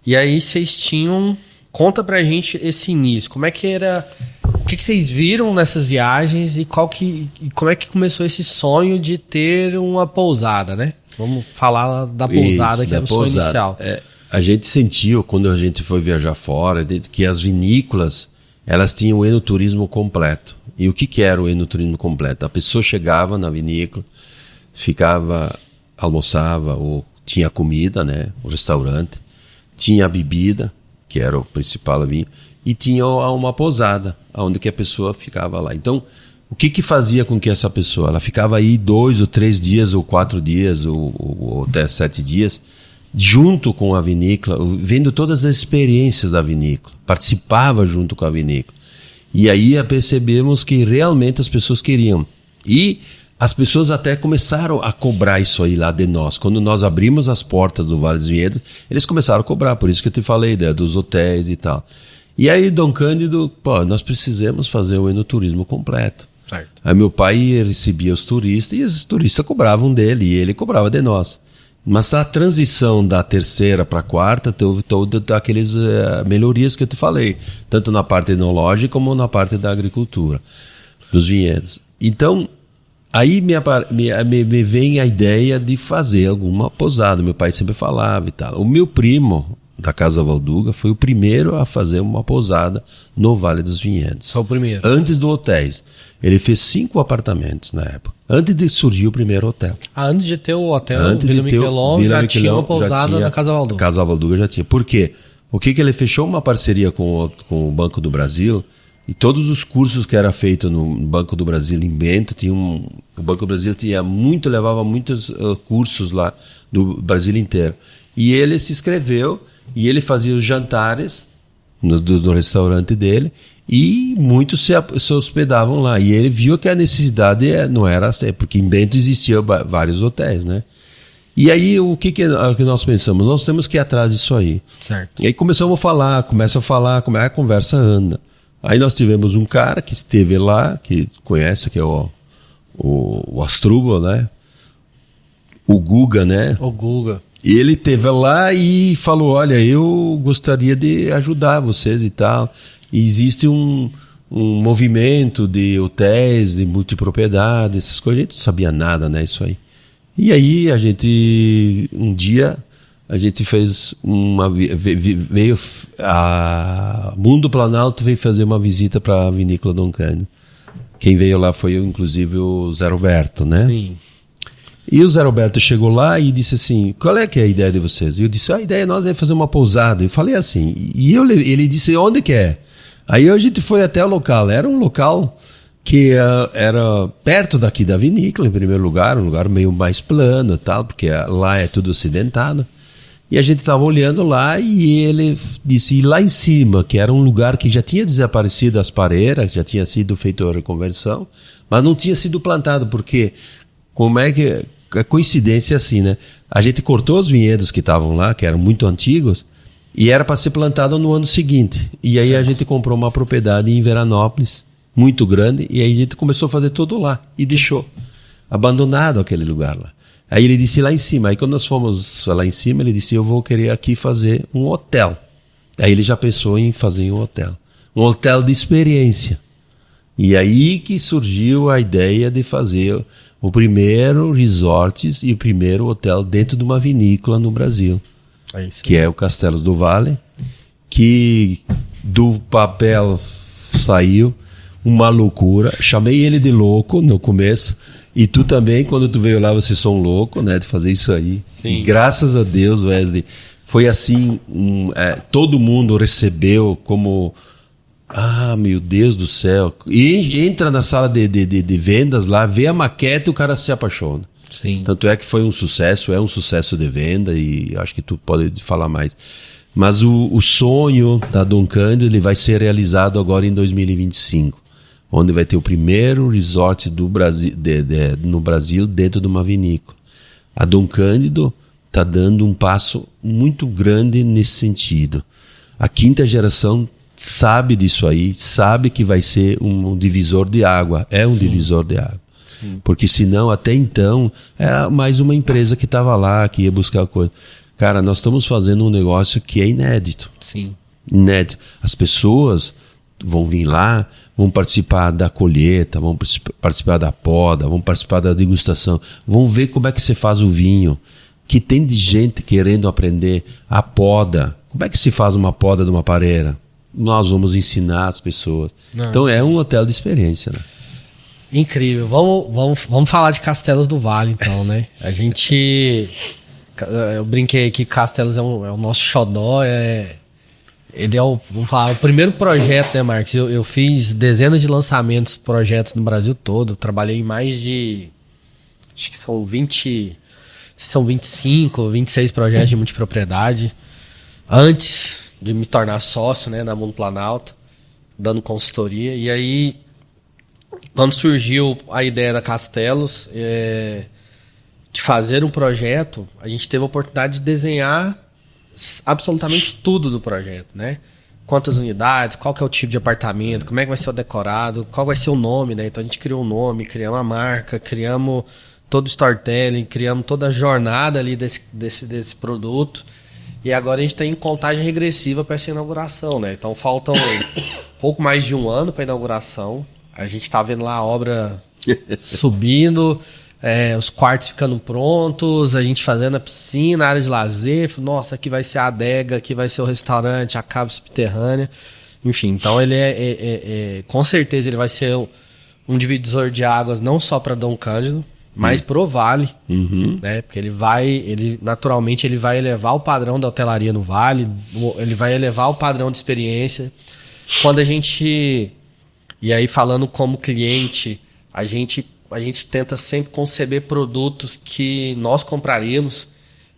E aí vocês tinham Conta pra gente esse início. Como é que era... O que vocês viram nessas viagens e como é que começou esse sonho de ter uma pousada, né? Vamos falar da pousada, que era o sonho inicial. A gente sentiu, quando a gente foi viajar fora, que as vinícolas, elas tinham o enoturismo completo. E o que era o enoturismo completo? A pessoa chegava na vinícola, ficava, almoçava, ou tinha comida, né? O restaurante, tinha a bebida, que era o principal vinho, e tinha uma pousada, onde que a pessoa ficava lá. Então, o que fazia com que essa pessoa, ela ficava aí 2 ou 3 dias, ou 4 dias, ou até 7 dias, junto com a vinícola, vendo todas as experiências da vinícola, participava junto com a vinícola. E aí percebemos que realmente as pessoas queriam. E as pessoas até começaram a cobrar isso aí lá de nós. Quando nós abrimos as portas do Vale dos Vinhedos, eles começaram a cobrar, por isso que eu te falei, né, dos hotéis e tal. E aí, Dom Cândido, nós precisamos fazer o enoturismo completo. Certo. Aí meu pai recebia os turistas e os turistas cobravam dele e ele cobrava de nós. Mas a transição da terceira para a quarta teve todas aquelas melhorias que eu te falei, tanto na parte enológica como na parte da agricultura, dos vinhedos. Então, aí me vem a ideia de fazer alguma pousada. Meu pai sempre falava e tal. O meu primo, da Casa Valduga, foi o primeiro a fazer uma pousada no Vale dos Vinhedos. Só o primeiro? Antes do hotéis. Ele fez 5 apartamentos na época. Antes de surgir o primeiro hotel. Antes de ter o hotel Vila Miquelon, já tinha uma pousada na Casa Valduga. A Casa Valduga já tinha. Por quê? O que ele fechou uma parceria com o Banco do Brasil, e todos os cursos que era feito no Banco do Brasil em Bento, o Banco do Brasil levava muitos cursos lá do Brasil inteiro. E ele se inscreveu e ele fazia os jantares no restaurante dele, e muitos se hospedavam lá. E ele viu que a necessidade não era assim, porque em Bento existiam vários hotéis, né? E aí, o que nós pensamos? Nós temos que ir atrás disso aí. Certo. E aí começamos a falar, como é a conversa anda. Aí nós tivemos um cara que esteve lá, que conhece, que é o Asdrubal, né? O Guga, né? O Guga. E ele esteve lá e falou, olha, eu gostaria de ajudar vocês e tal. E existe um movimento de hotéis, de multipropriedade, essas coisas. A gente não sabia nada, né, isso aí. E aí um dia a gente fez veio a Mundo Planalto veio fazer uma visita para a Vinícola Dom Cândido. Quem veio lá foi inclusive o Zé Roberto, né? Sim. E o Zé Roberto chegou lá e disse assim, qual é que é a ideia de vocês? E eu disse, a ideia nossa é fazer uma pousada. Eu falei assim, e ele disse, onde que é? Aí a gente foi até o local, era um local que era perto daqui da vinícola, em primeiro lugar, um lugar meio mais plano e tal, porque lá é tudo acidentado. E a gente estava olhando lá e ele disse, e lá em cima, que era um lugar que já tinha desaparecido as pareiras, já tinha sido feita a reconversão, mas não tinha sido plantado, porque como é que a coincidência é assim, né? A gente cortou os vinhedos que estavam lá, que eram muito antigos, e era para ser plantado no ano seguinte. E aí a gente comprou uma propriedade em Veranópolis, muito grande, e aí a gente começou a fazer tudo lá, e deixou abandonado aquele lugar lá. Aí ele disse lá em cima, aí quando nós fomos lá em cima, ele disse, eu vou querer aqui fazer um hotel. Aí ele já pensou em fazer um hotel de experiência. E aí que surgiu a ideia de fazer o primeiro resorts e o primeiro hotel dentro de uma vinícola no Brasil, que é o Castelo do Vale, que do papel saiu uma loucura. Chamei ele de louco no começo, e tu também, quando tu veio lá, você sou um louco, né, de fazer isso aí. Sim. E graças a Deus, Wesley, foi assim, todo mundo recebeu como... Ah, meu Deus do céu. E entra na sala de vendas lá, vê a maquete e o cara se apaixona. Sim. Tanto é que foi um sucesso de venda, e acho que tu pode falar mais. Mas o sonho da Dom Cândido, ele vai ser realizado agora em 2025, onde vai ter o primeiro resort do Brasil, no Brasil dentro de uma vinícola. A Dom Cândido está dando um passo muito grande nesse sentido. A quinta geração sabe disso aí, sabe que vai ser um divisor de água, divisor de água. Sim. Porque senão, até então, era mais uma empresa que estava lá, que ia buscar coisa. Cara, nós estamos fazendo um negócio que é inédito. Sim. inédito. As pessoas vão vir lá, vão participar da colheita, vão participar da poda, vão participar da degustação, vão ver como é que você faz o vinho, que tem de gente querendo aprender a poda. Como é que se faz uma poda de uma pareira? Nós vamos ensinar as pessoas. Então é um hotel de experiência, né? Incrível. Vamos falar de Castelos do Vale, então, né? Eu brinquei aqui que Castelos é o nosso xodó, ele é vamos falar, o primeiro projeto, né, Marcos? Eu fiz dezenas de lançamentos, projetos no Brasil todo. Trabalhei em mais de, acho que são 25, 26 projetos de multipropriedade. Antes de me tornar sócio, né, da Mundo Planalto, dando consultoria. E aí, quando surgiu a ideia da Castelos, de fazer um projeto, a gente teve a oportunidade de desenhar absolutamente tudo do projeto, né? Quantas unidades, qual que é o tipo de apartamento, como é que vai ser o decorado, qual vai ser o nome, né? Então a gente criou um nome, criamos a marca, criamos todo o storytelling, criamos toda a jornada ali desse produto. E agora a gente está em contagem regressiva para essa inauguração, né? Então faltam pouco mais de um ano para a inauguração. A gente está vendo lá a obra subindo, os quartos ficando prontos, a gente fazendo a piscina, a área de lazer. Nossa, aqui vai ser a adega, aqui vai ser o restaurante, a cave subterrânea. Enfim, então ele com certeza ele vai ser um divisor de águas não só para Dom Cândido, mas pro Vale, né? Porque naturalmente ele vai elevar o padrão da hotelaria no Vale, ele vai elevar o padrão de experiência. Quando a gente... E aí falando como cliente, a gente tenta sempre conceber produtos que nós compraríamos.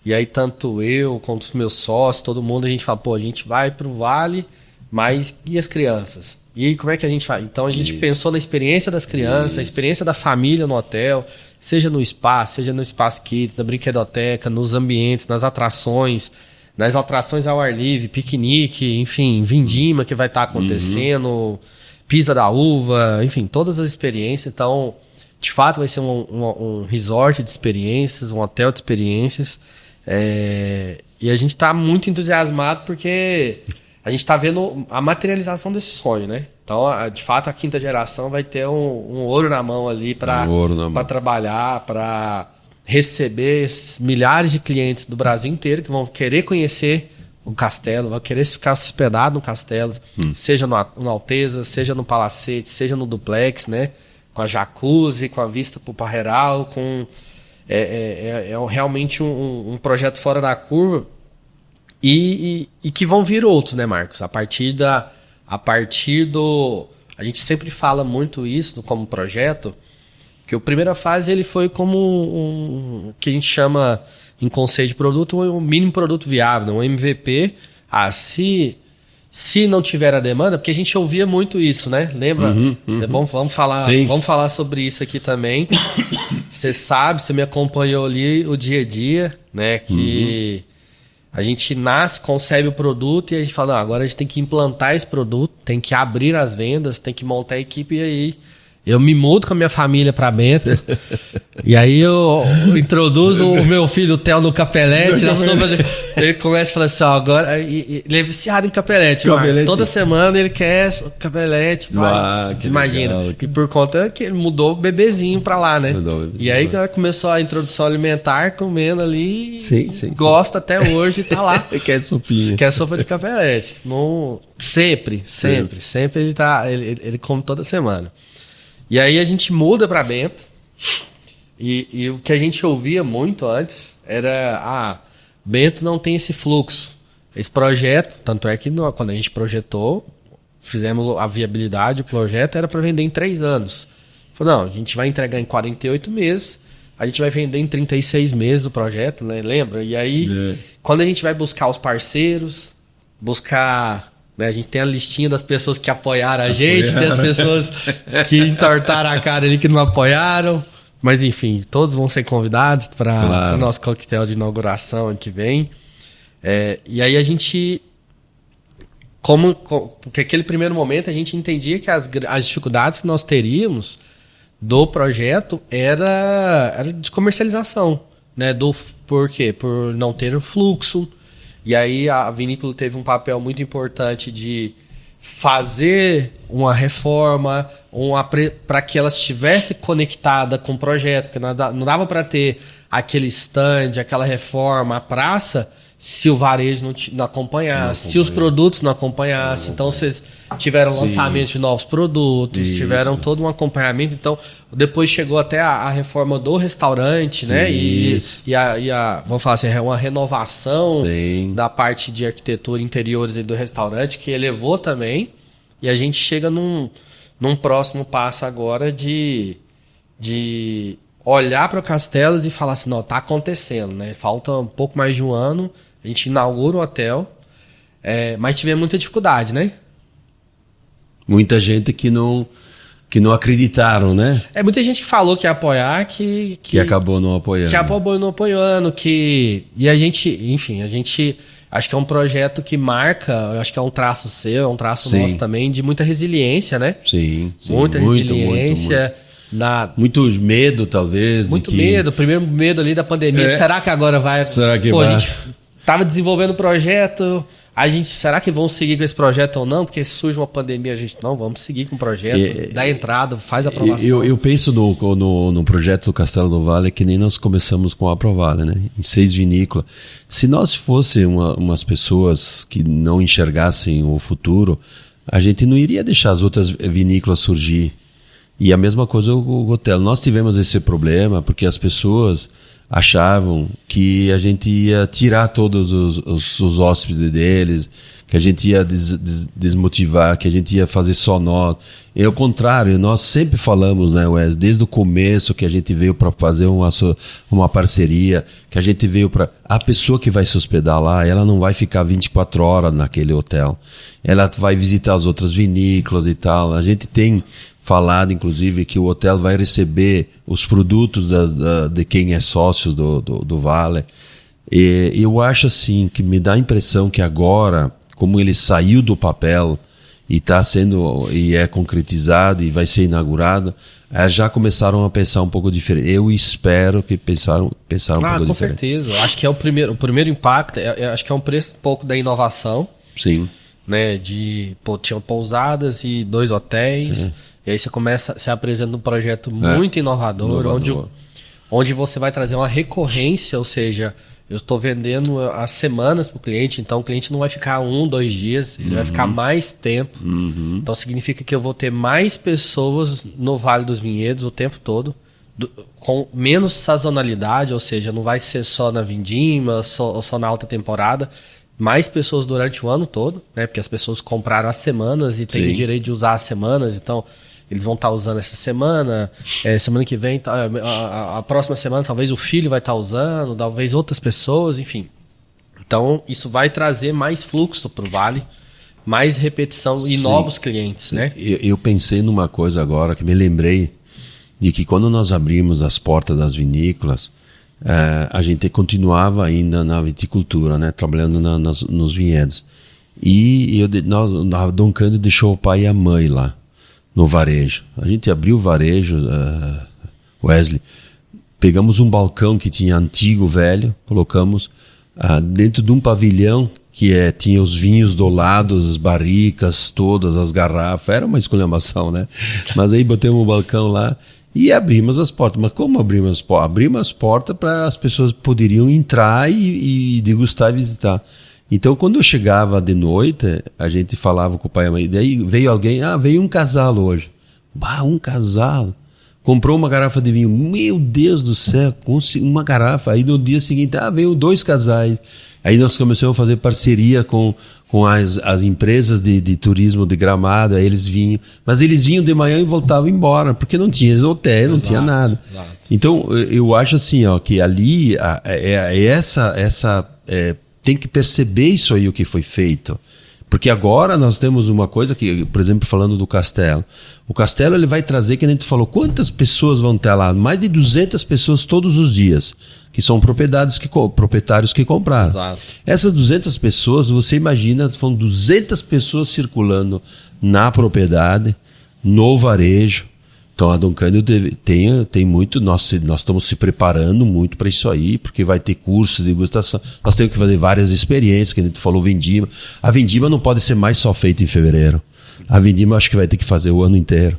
E aí tanto eu quanto os meus sócios, todo mundo, a gente fala, a gente vai pro Vale, mas e as crianças? E aí como é que a gente faz? Então a gente pensou na experiência das crianças, a experiência da família no hotel, seja no espaço kids, na brinquedoteca, nos ambientes, nas atrações ao ar livre, piquenique, enfim, vindima que vai estar acontecendo, pisa da uva, enfim, todas as experiências. Então, de fato, vai ser um resort de experiências, um hotel de experiências. E a gente está muito entusiasmado porque a gente está vendo a materialização desse sonho, né? Então, de fato, a quinta geração vai ter um ouro na mão ali para trabalhar, para receber esses milhares de clientes do Brasil inteiro que vão querer conhecer o castelo, vão querer ficar hospedado no castelo, seja no Alteza, seja no Palacete, seja no Duplex, né? Com a jacuzzi, com a vista para o Parreiral, realmente um projeto fora da curva e que vão vir outros, né, Marcos? A partir a gente sempre fala muito isso como projeto, que a primeira fase ele foi como o que a gente chama em conceito de produto um mínimo produto viável, um MVP. Se não tiver a demanda, porque a gente ouvia muito isso, né? Lembra? É bom, vamos falar sobre isso aqui também. Você sabe, você me acompanhou ali o dia a dia, né? Que a gente concebe o produto e a gente fala, agora a gente tem que implantar esse produto, tem que abrir as vendas, tem que montar a equipe. E aí eu me mudo com a minha família para Bento. E aí eu introduzo o meu filho, o Theo, no Capelete. Ele começa a falar assim, agora... Ele é viciado em Capelete. Toda semana ele quer Capelete. Você imagina. Legal. E por conta que ele mudou o bebezinho para lá, né? E aí começou a introdução alimentar, comendo ali. Sim. Gosta até hoje e tá lá. Quer sopinha. Quer sopa de Capelete. Sempre ele come toda semana. E aí a gente muda para Bento e o que a gente ouvia muito antes era Bento não tem esse fluxo. Esse projeto, tanto é que quando a gente projetou, fizemos a viabilidade, o projeto era para vender em 3 anos. Falei, não, a gente vai entregar em 48 meses, a gente vai vender em 36 meses do projeto, né? Lembra? E aí, quando a gente vai buscar os parceiros, né, a gente tem a listinha das pessoas que apoiaram a gente, tem as pessoas que entortaram a cara ali que não apoiaram. Mas enfim, todos vão ser convidados para o nosso coquetel de inauguração ano que vem. E aí a gente... Porque aquele primeiro momento a gente entendia que as dificuldades que nós teríamos do projeto era de comercialização. Né? Por quê? Por não ter o fluxo. E aí a vinícola teve um papel muito importante de fazer uma reforma para que ela estivesse conectada com o projeto, porque não dava para ter aquele stand, aquela reforma, a praça, se o varejo não acompanhasse, se os produtos não acompanhassem. Então, vocês tiveram lançamento de novos produtos, tiveram todo um acompanhamento. Então, depois chegou até a reforma do restaurante, né? E vamos falar assim, uma renovação da parte de arquitetura interiores do restaurante, que elevou também. E a gente chega num próximo passo agora de olhar para o Castelos e falar assim, não, tá acontecendo, né? Falta um pouco mais de um ano, a gente inaugura o hotel, mas tivemos muita dificuldade, né? Muita gente que não acreditaram, né? Muita gente que falou que ia apoiar, que acabou não apoiando. Que acabou não apoiando, e a gente, enfim, acho que é um projeto que marca, acho que é um traço seu, é um traço nosso também, de muita resiliência, né? Sim. Muita resiliência. Muito medo, talvez. Muito medo. Primeiro medo ali da pandemia. Será que agora vai... Será que vai? A gente tava desenvolvendo o projeto... será que vão seguir com esse projeto ou não? Porque se surge uma pandemia, a gente não, vamos seguir com o projeto, dá entrada, faz a aprovação. Eu penso no projeto do Castelo do Vale que nem nós começamos com a Provale, né? Em 6 vinícolas. Se nós fossemos umas pessoas que não enxergassem o futuro, a gente não iria deixar as outras vinícolas surgir. E a mesma coisa o hotel. Nós tivemos esse problema porque as pessoas achavam que a gente ia tirar todos os hóspedes deles, que a gente ia desmotivar, que a gente ia fazer só nós. É o contrário, nós sempre falamos, né, Wes, desde o começo que a gente veio para fazer uma parceria, que a gente veio para... A pessoa que vai se hospedar lá, ela não vai ficar 24 horas naquele hotel. Ela vai visitar as outras vinícolas e tal. A gente tem falado, inclusive, que o hotel vai receber os produtos de quem é sócio do Vale. E eu acho assim, que me dá a impressão que agora, como ele saiu do papel e está sendo, e é concretizado e vai ser inaugurado, já começaram a pensar um pouco diferente. Eu espero que pensaram um pouco diferente. Com certeza. Acho que é o primeiro impacto, acho que é um pouco da inovação. Sim. Né, tinham pousadas e 2 hotéis. E aí você começa se apresentando um projeto muito inovador. Onde você vai trazer uma recorrência, ou seja, eu estou vendendo as semanas para o cliente, então o cliente não vai ficar 1, 2 dias, ele vai ficar mais tempo. Então significa que eu vou ter mais pessoas no Vale dos Vinhedos o tempo todo, com menos sazonalidade, ou seja, não vai ser só na vindima, só na alta temporada. Mais pessoas durante o ano todo, né? Porque as pessoas compraram as semanas e têm o direito de usar as semanas, então eles vão estar usando essa semana, semana que vem, a próxima semana talvez o filho vai estar usando, talvez outras pessoas, enfim. Então isso vai trazer mais fluxo para o Vale, mais repetição e novos clientes, né? Eu pensei numa coisa agora que me lembrei de que quando nós abrimos as portas das vinícolas, a gente continuava ainda na viticultura, né? Trabalhando nos vinhedos. E a Dom Cândido deixou o pai e a mãe lá, no varejo. A gente abriu o varejo, Wesley, pegamos um balcão que tinha antigo, velho, colocamos dentro de um pavilhão que tinha os vinhos do lado, as barricas, todas as garrafas. Era uma esculhambação, né? Mas aí botamos um balcão lá e abrimos as portas. Mas como abrimos as portas? Abrimos as portas para as pessoas poderiam entrar e degustar e visitar. Então, quando eu chegava de noite, a gente falava com o pai e a mãe. Daí veio alguém, veio um casal hoje. Um casal. Comprou uma garrafa de vinho. Meu Deus do céu, uma garrafa. Aí no dia seguinte, veio 2 casais. Aí nós começamos a fazer parceria com as empresas de turismo de Gramado. Aí eles vinham. Mas eles vinham de manhã e voltavam embora, porque não tinha hotel, não tinha nada. Exato. Então, eu acho assim, que ali tem que perceber isso aí, o que foi feito. Porque agora nós temos uma coisa que, por exemplo, falando do Castelo. O Castelo ele vai trazer, que a gente falou, quantas pessoas vão ter lá? Mais de 200 pessoas todos os dias, que são proprietários que compraram. Exato. Essas 200 pessoas, você imagina, são 200 pessoas circulando na propriedade, no varejo, Então a Dom Cândido tem muito, nós estamos se preparando muito para isso aí, porque vai ter curso de degustação, nós temos que fazer várias experiências, que a gente falou vindima. A vindima não pode ser mais só feita em fevereiro. A vindima acho que vai ter que fazer o ano inteiro.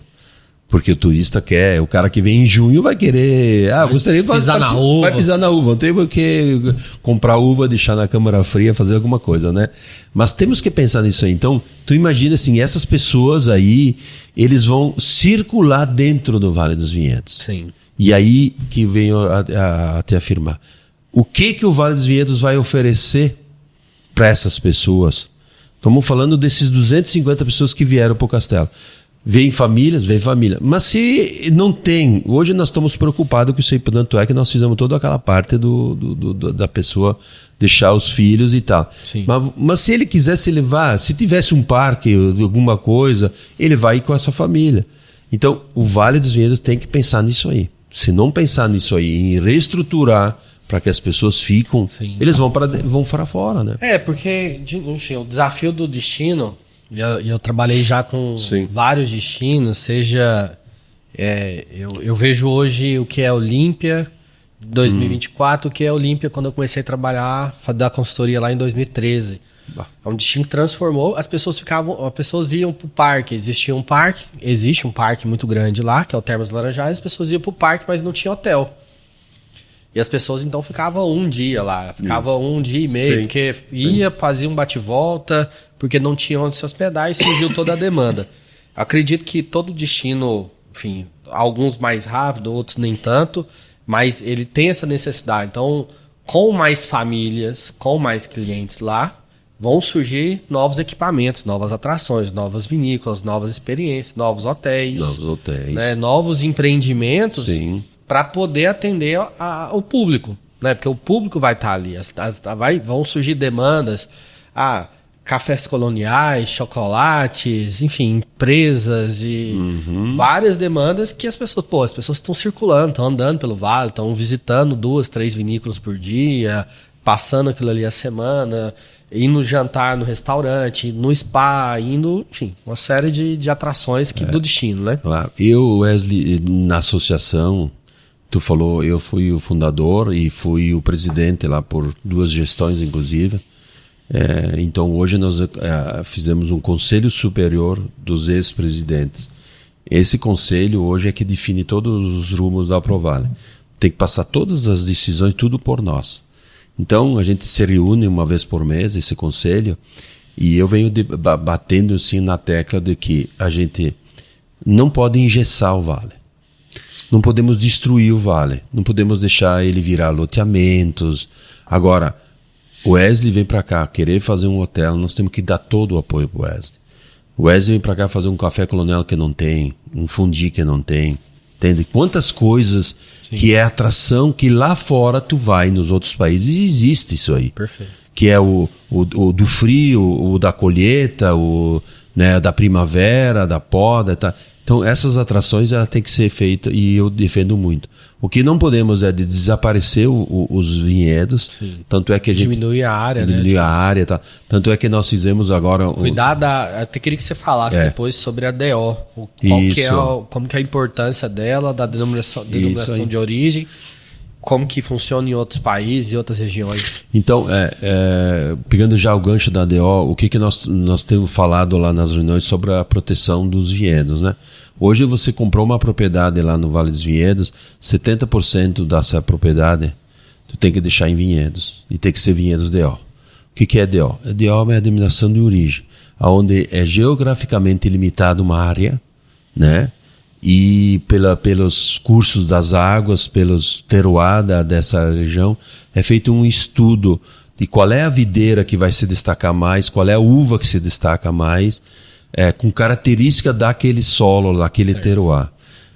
Porque o turista quer, o cara que vem em junho vai querer, gostaria de pisar na uva. Vai pisar na uva, não tem que comprar uva, deixar na câmara fria, fazer alguma coisa, né? Mas temos que pensar nisso aí. Então, tu imagina assim, essas pessoas aí, eles vão circular dentro do Vale dos Vinhedos. Sim. E aí que venho a te afirmar. O que o Vale dos Vinhedos vai oferecer para essas pessoas? Estamos falando desses 250 pessoas que vieram para o castelo. Vem família. Mas se não tem, hoje nós estamos preocupados com isso aí, tanto é que nós fizemos toda aquela parte da pessoa deixar os filhos e tal. Sim. Mas se ele quisesse levar, se tivesse um parque, alguma coisa, ele vai ir com essa família. Então, o Vale dos Vinhedos tem que pensar nisso aí. Se não pensar nisso aí, em reestruturar para que as pessoas ficam, Sim. Eles vão para fora, né? Porque, enfim, o desafio do destino... Eu trabalhei já com Sim. vários destinos, seja... eu vejo hoje o que é Olímpia 2024, o que é Olímpia quando eu comecei a trabalhar, dar consultoria lá em 2013. É um destino que transformou, as pessoas iam pro parque, existe um parque muito grande lá, que é o Termas Laranjais, as pessoas iam pro parque, mas não tinha hotel. E as pessoas então ficavam um dia lá, um dia e meio, Sim. porque fazia um bate-volta, porque não tinha onde se hospedar e surgiu toda a demanda. Acredito que todo destino, enfim, alguns mais rápido, outros nem tanto, mas ele tem essa necessidade. Então, com mais famílias, com mais clientes lá, vão surgir novos equipamentos, novas atrações, novas vinícolas, novas experiências, novos hotéis. Né, novos empreendimentos. Sim. Para poder atender o público, né? Porque o público vai estar ali, vão surgir demandas, cafés coloniais, chocolates, enfim, empresas e várias demandas que as pessoas estão circulando, estão andando pelo vale, estão visitando 2, 3 vinícolas por dia, passando aquilo ali a semana, indo jantar no restaurante, no spa, enfim, uma série de atrações do destino, né? Claro. Eu, Wesley, na associação... Tu falou, eu fui o fundador e fui o presidente lá por 2 gestões, inclusive. Então, hoje nós fizemos um conselho superior dos ex-presidentes. Esse conselho hoje é que define todos os rumos da Provale. Tem que passar todas as decisões, tudo por nós. Então, a gente se reúne uma vez por mês, esse conselho, e eu venho batendo assim na tecla de que a gente não pode engessar o vale. Não podemos destruir o vale, não podemos deixar ele virar loteamentos. Agora, o Wesley vem para cá querer fazer um hotel, nós temos que dar todo o apoio para o Wesley. O Wesley vem para cá fazer um café colonial que não tem, um fundi que não tem. Entende? Quantas coisas Sim. que é atração que lá fora tu vai nos outros países e existe isso aí. Perfeito. Que é o do frio, o da colheita, né, da primavera, da poda, tá? Então, essas atrações ela tem que ser feita e eu defendo muito. O que não podemos é de desaparecer os vinhedos. Sim. Tanto é que a gente... Diminuir a área, né? A área, tá? Tanto é que nós fizemos agora... Cuidar até queria que você falasse depois sobre a DO. Como que é a importância dela, da denominação de origem. Como que funciona em outros países e outras regiões. Então, pegando já o gancho da DO, o que nós temos falado lá nas reuniões sobre a proteção dos vinhedos, né? Hoje você comprou uma propriedade lá no Vale dos Vinhedos, 70% dessa propriedade tu tem que deixar em vinhedos, e tem que ser vinhedos DO. O que é DO? A DO é a denominação de origem, onde é geograficamente limitada uma área, né? E pelos cursos das águas, pelos terroir dessa região, é feito um estudo de qual é a videira que vai se destacar mais, qual é a uva que se destaca mais, com característica daquele solo, daquele terroir.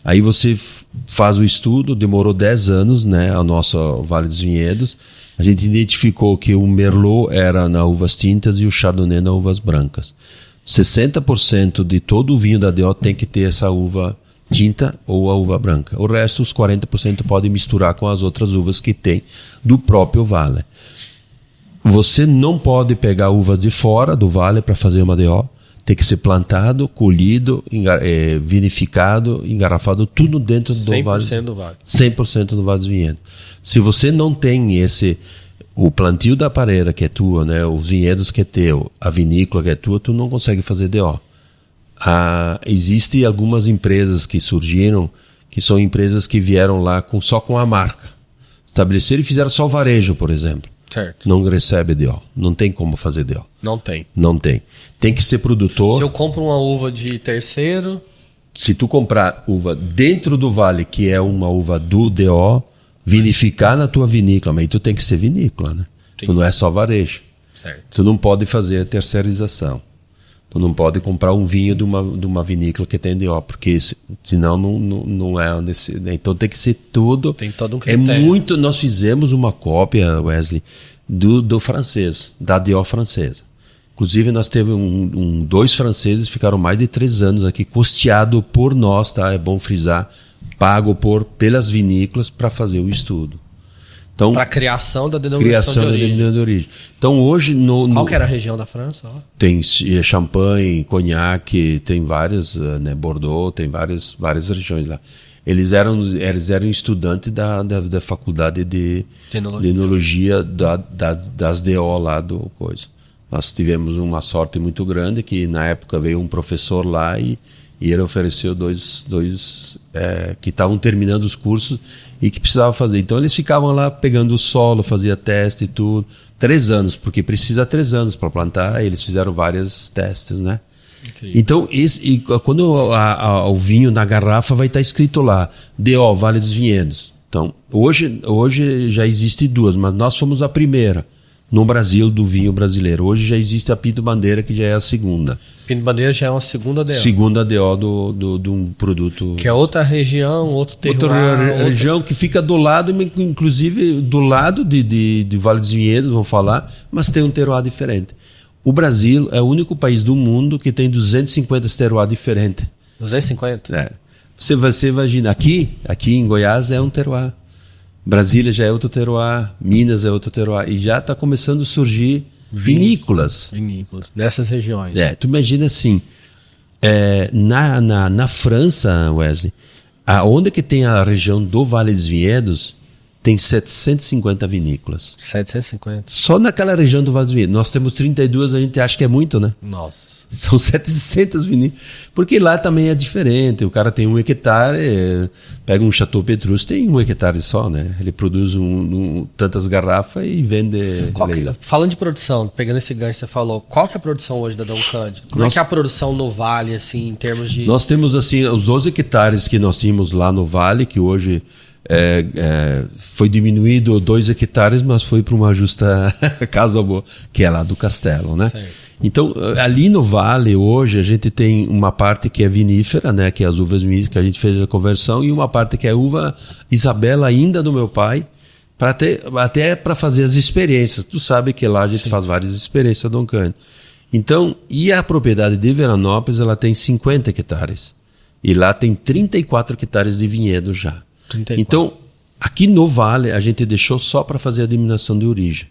Aí você faz o estudo, demorou 10 anos, né, a nossa Vale dos Vinhedos. A gente identificou que o Merlot era nas uvas tintas e o Chardonnay nas uvas brancas. 60% de todo o vinho da DO tem que ter essa uva tinta ou a uva branca. O resto, os 40% podem misturar com as outras uvas que tem do próprio vale. Você não pode pegar uvas de fora do vale para fazer uma DO. Tem que ser plantado, colhido, vinificado, engarrafado, tudo dentro do Vale. 100% do Vale. 100% do Vale dos Vinhedos. Se você não tem o plantio da pareira que é tua, né, os vinhedos que é teu, a vinícola que é tua, tu não consegue fazer DO. Existem algumas empresas que surgiram, que são empresas que vieram lá só com a marca. Estabeleceram e fizeram só varejo, por exemplo. Certo. Não recebe DO. Não tem como fazer DO. Não tem. Não tem. Tem que ser produtor. Se eu compro uma uva de terceiro... Se tu comprar uva dentro do vale, que é uma uva do DO, vinificar na tua vinícola, mas aí tu tem que ser vinícola, né? Sim. Tu não é só varejo. Certo. Tu não pode fazer a terceirização. Tu não pode comprar um vinho de uma vinícola que tem DO, porque senão não é nesse. Então tem que ser tudo. Tem todo um critério. Nós fizemos uma cópia, Wesley, do francês, da DO francesa. Inclusive nós teve dois franceses que ficaram mais de 3 anos aqui, custeado por nós, tá? É bom frisar, pago pelas vinícolas para fazer o estudo. Então, para a criação da denominação de origem. Então hoje Qual que era a região da França? Tem Champagne, Cognac, tem várias, né, Bordeaux, tem várias regiões lá. Eles eram estudantes da faculdade de enologia das DO lá do coisa. Nós tivemos uma sorte muito grande que na época veio um professor lá e ele ofereceu dois que estavam terminando os cursos e que precisavam fazer. Então eles ficavam lá pegando o solo, fazia teste e tudo. 3 anos, porque precisa 3 anos para plantar. Eles fizeram vários testes, né? Incrível. Então, quando o vinho na garrafa vai estar escrito lá, DO, Vale dos Vinhedos. Então, hoje já existe 2, mas nós fomos a primeira no Brasil do vinho brasileiro. Hoje já existe a Pinto Bandeira, que já é a segunda. Pinto Bandeira já é uma segunda DO. Segunda DO de um produto... Que é outra região, outro terroir. Outra região que fica do lado, inclusive do lado de Vale dos Vinhedos, vamos falar, mas tem um terroir diferente. O Brasil é o único país do mundo que tem 250 terroirs diferentes. 250? É. Você imagina, aqui em Goiás é um terroir. Brasília já é outro terroir, Minas é outro terroir, e já está começando a surgir vinícolas. Vinícolas, nessas regiões. Tu imagina assim, na França, Wesley, onde que tem a região do Vale dos Vinhedos, tem 750 vinícolas. 750? Só naquela região do Vale dos Vinhedos. Nós temos 32, a gente acha que é muito, né? Nossa. São 700 vinícolas. Porque lá também é diferente. O cara tem 1 hectare, pega um Chateau Petrus, tem 1 hectare só, né? Ele produz tantas garrafas e vende. Falando de produção, pegando esse gancho que você falou, qual que é a produção hoje da Dom Cândido? Como é que é a produção no Vale, assim, em termos de... Nós temos, assim, os 12 hectares que nós tínhamos lá no Vale, que hoje... foi diminuído 2 hectares, mas foi para uma justa causa boa, que é lá do Castelo, né? Certo. Então, ali no Vale, hoje, a gente tem uma parte que é vinífera, né? Que é as uvas viníferas, que a gente fez a conversão, e uma parte que é uva Isabela, ainda do meu pai, até para fazer as experiências. Tu sabe que lá a gente faz várias experiências, Dom Cândido. Então, e a propriedade de Veranópolis, ela tem 50 hectares. E lá tem 34 hectares de vinhedo já. 34. Então, aqui no Vale, a gente deixou só para fazer a denominação de origem.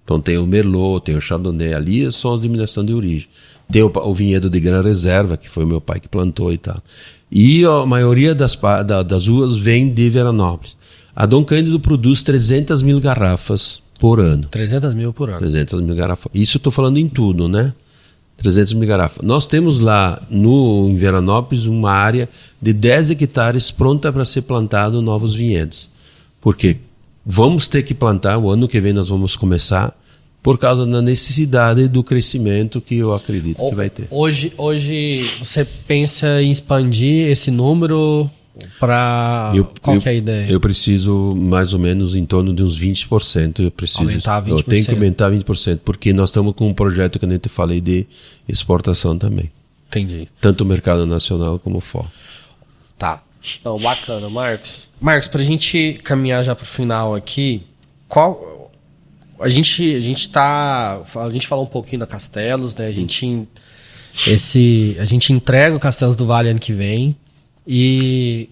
Então tem o Merlot, tem o Chardonnay, ali são as denominações de origem. Tem o vinhedo de Gran Reserva, que foi meu pai que plantou e tal. E a maioria das uvas vem de Veranópolis. A Dom Cândido produz 300 mil garrafas por ano. 300 mil por ano. 300 mil garrafas. Isso eu estou falando em tudo, né? 300 mil garrafas. Nós temos lá em Veranópolis uma área de 10 hectares pronta para ser plantado novos vinhedos. Porque vamos ter que plantar, o ano que vem nós vamos começar, por causa da necessidade do crescimento que eu acredito que vai ter. Hoje você pensa em expandir esse número para... Qual que é a ideia? Eu preciso mais ou menos em torno de uns 20%. Aumentar 20%. Eu tenho que aumentar 20%, porque nós estamos com um projeto que eu nem te falei de exportação também. Entendi. Tanto o mercado nacional como fora. Tá. Então, bacana, Marcos. Marcos, pra gente caminhar já pro final aqui, a gente falou um pouquinho da Castelos, né? A gente entrega o Castelos do Vale ano que vem e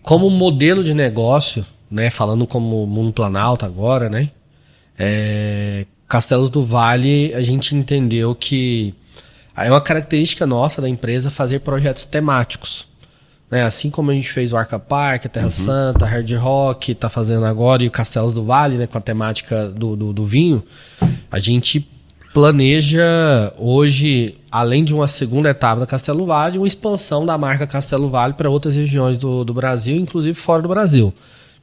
como modelo de negócio, né? Falando como Mundo Planalto agora, né? Castelos do Vale, a gente entendeu que Aí é uma característica nossa da empresa fazer projetos temáticos. Né? Assim como a gente fez o Arca Park, a Terra Santa, a Hard Rock, está fazendo agora, e o Castelos do Vale, né, com a temática do vinho, a gente planeja hoje, além de uma segunda etapa da Castelo do Vale, uma expansão da marca Castelo do Vale para outras regiões do Brasil, inclusive fora do Brasil.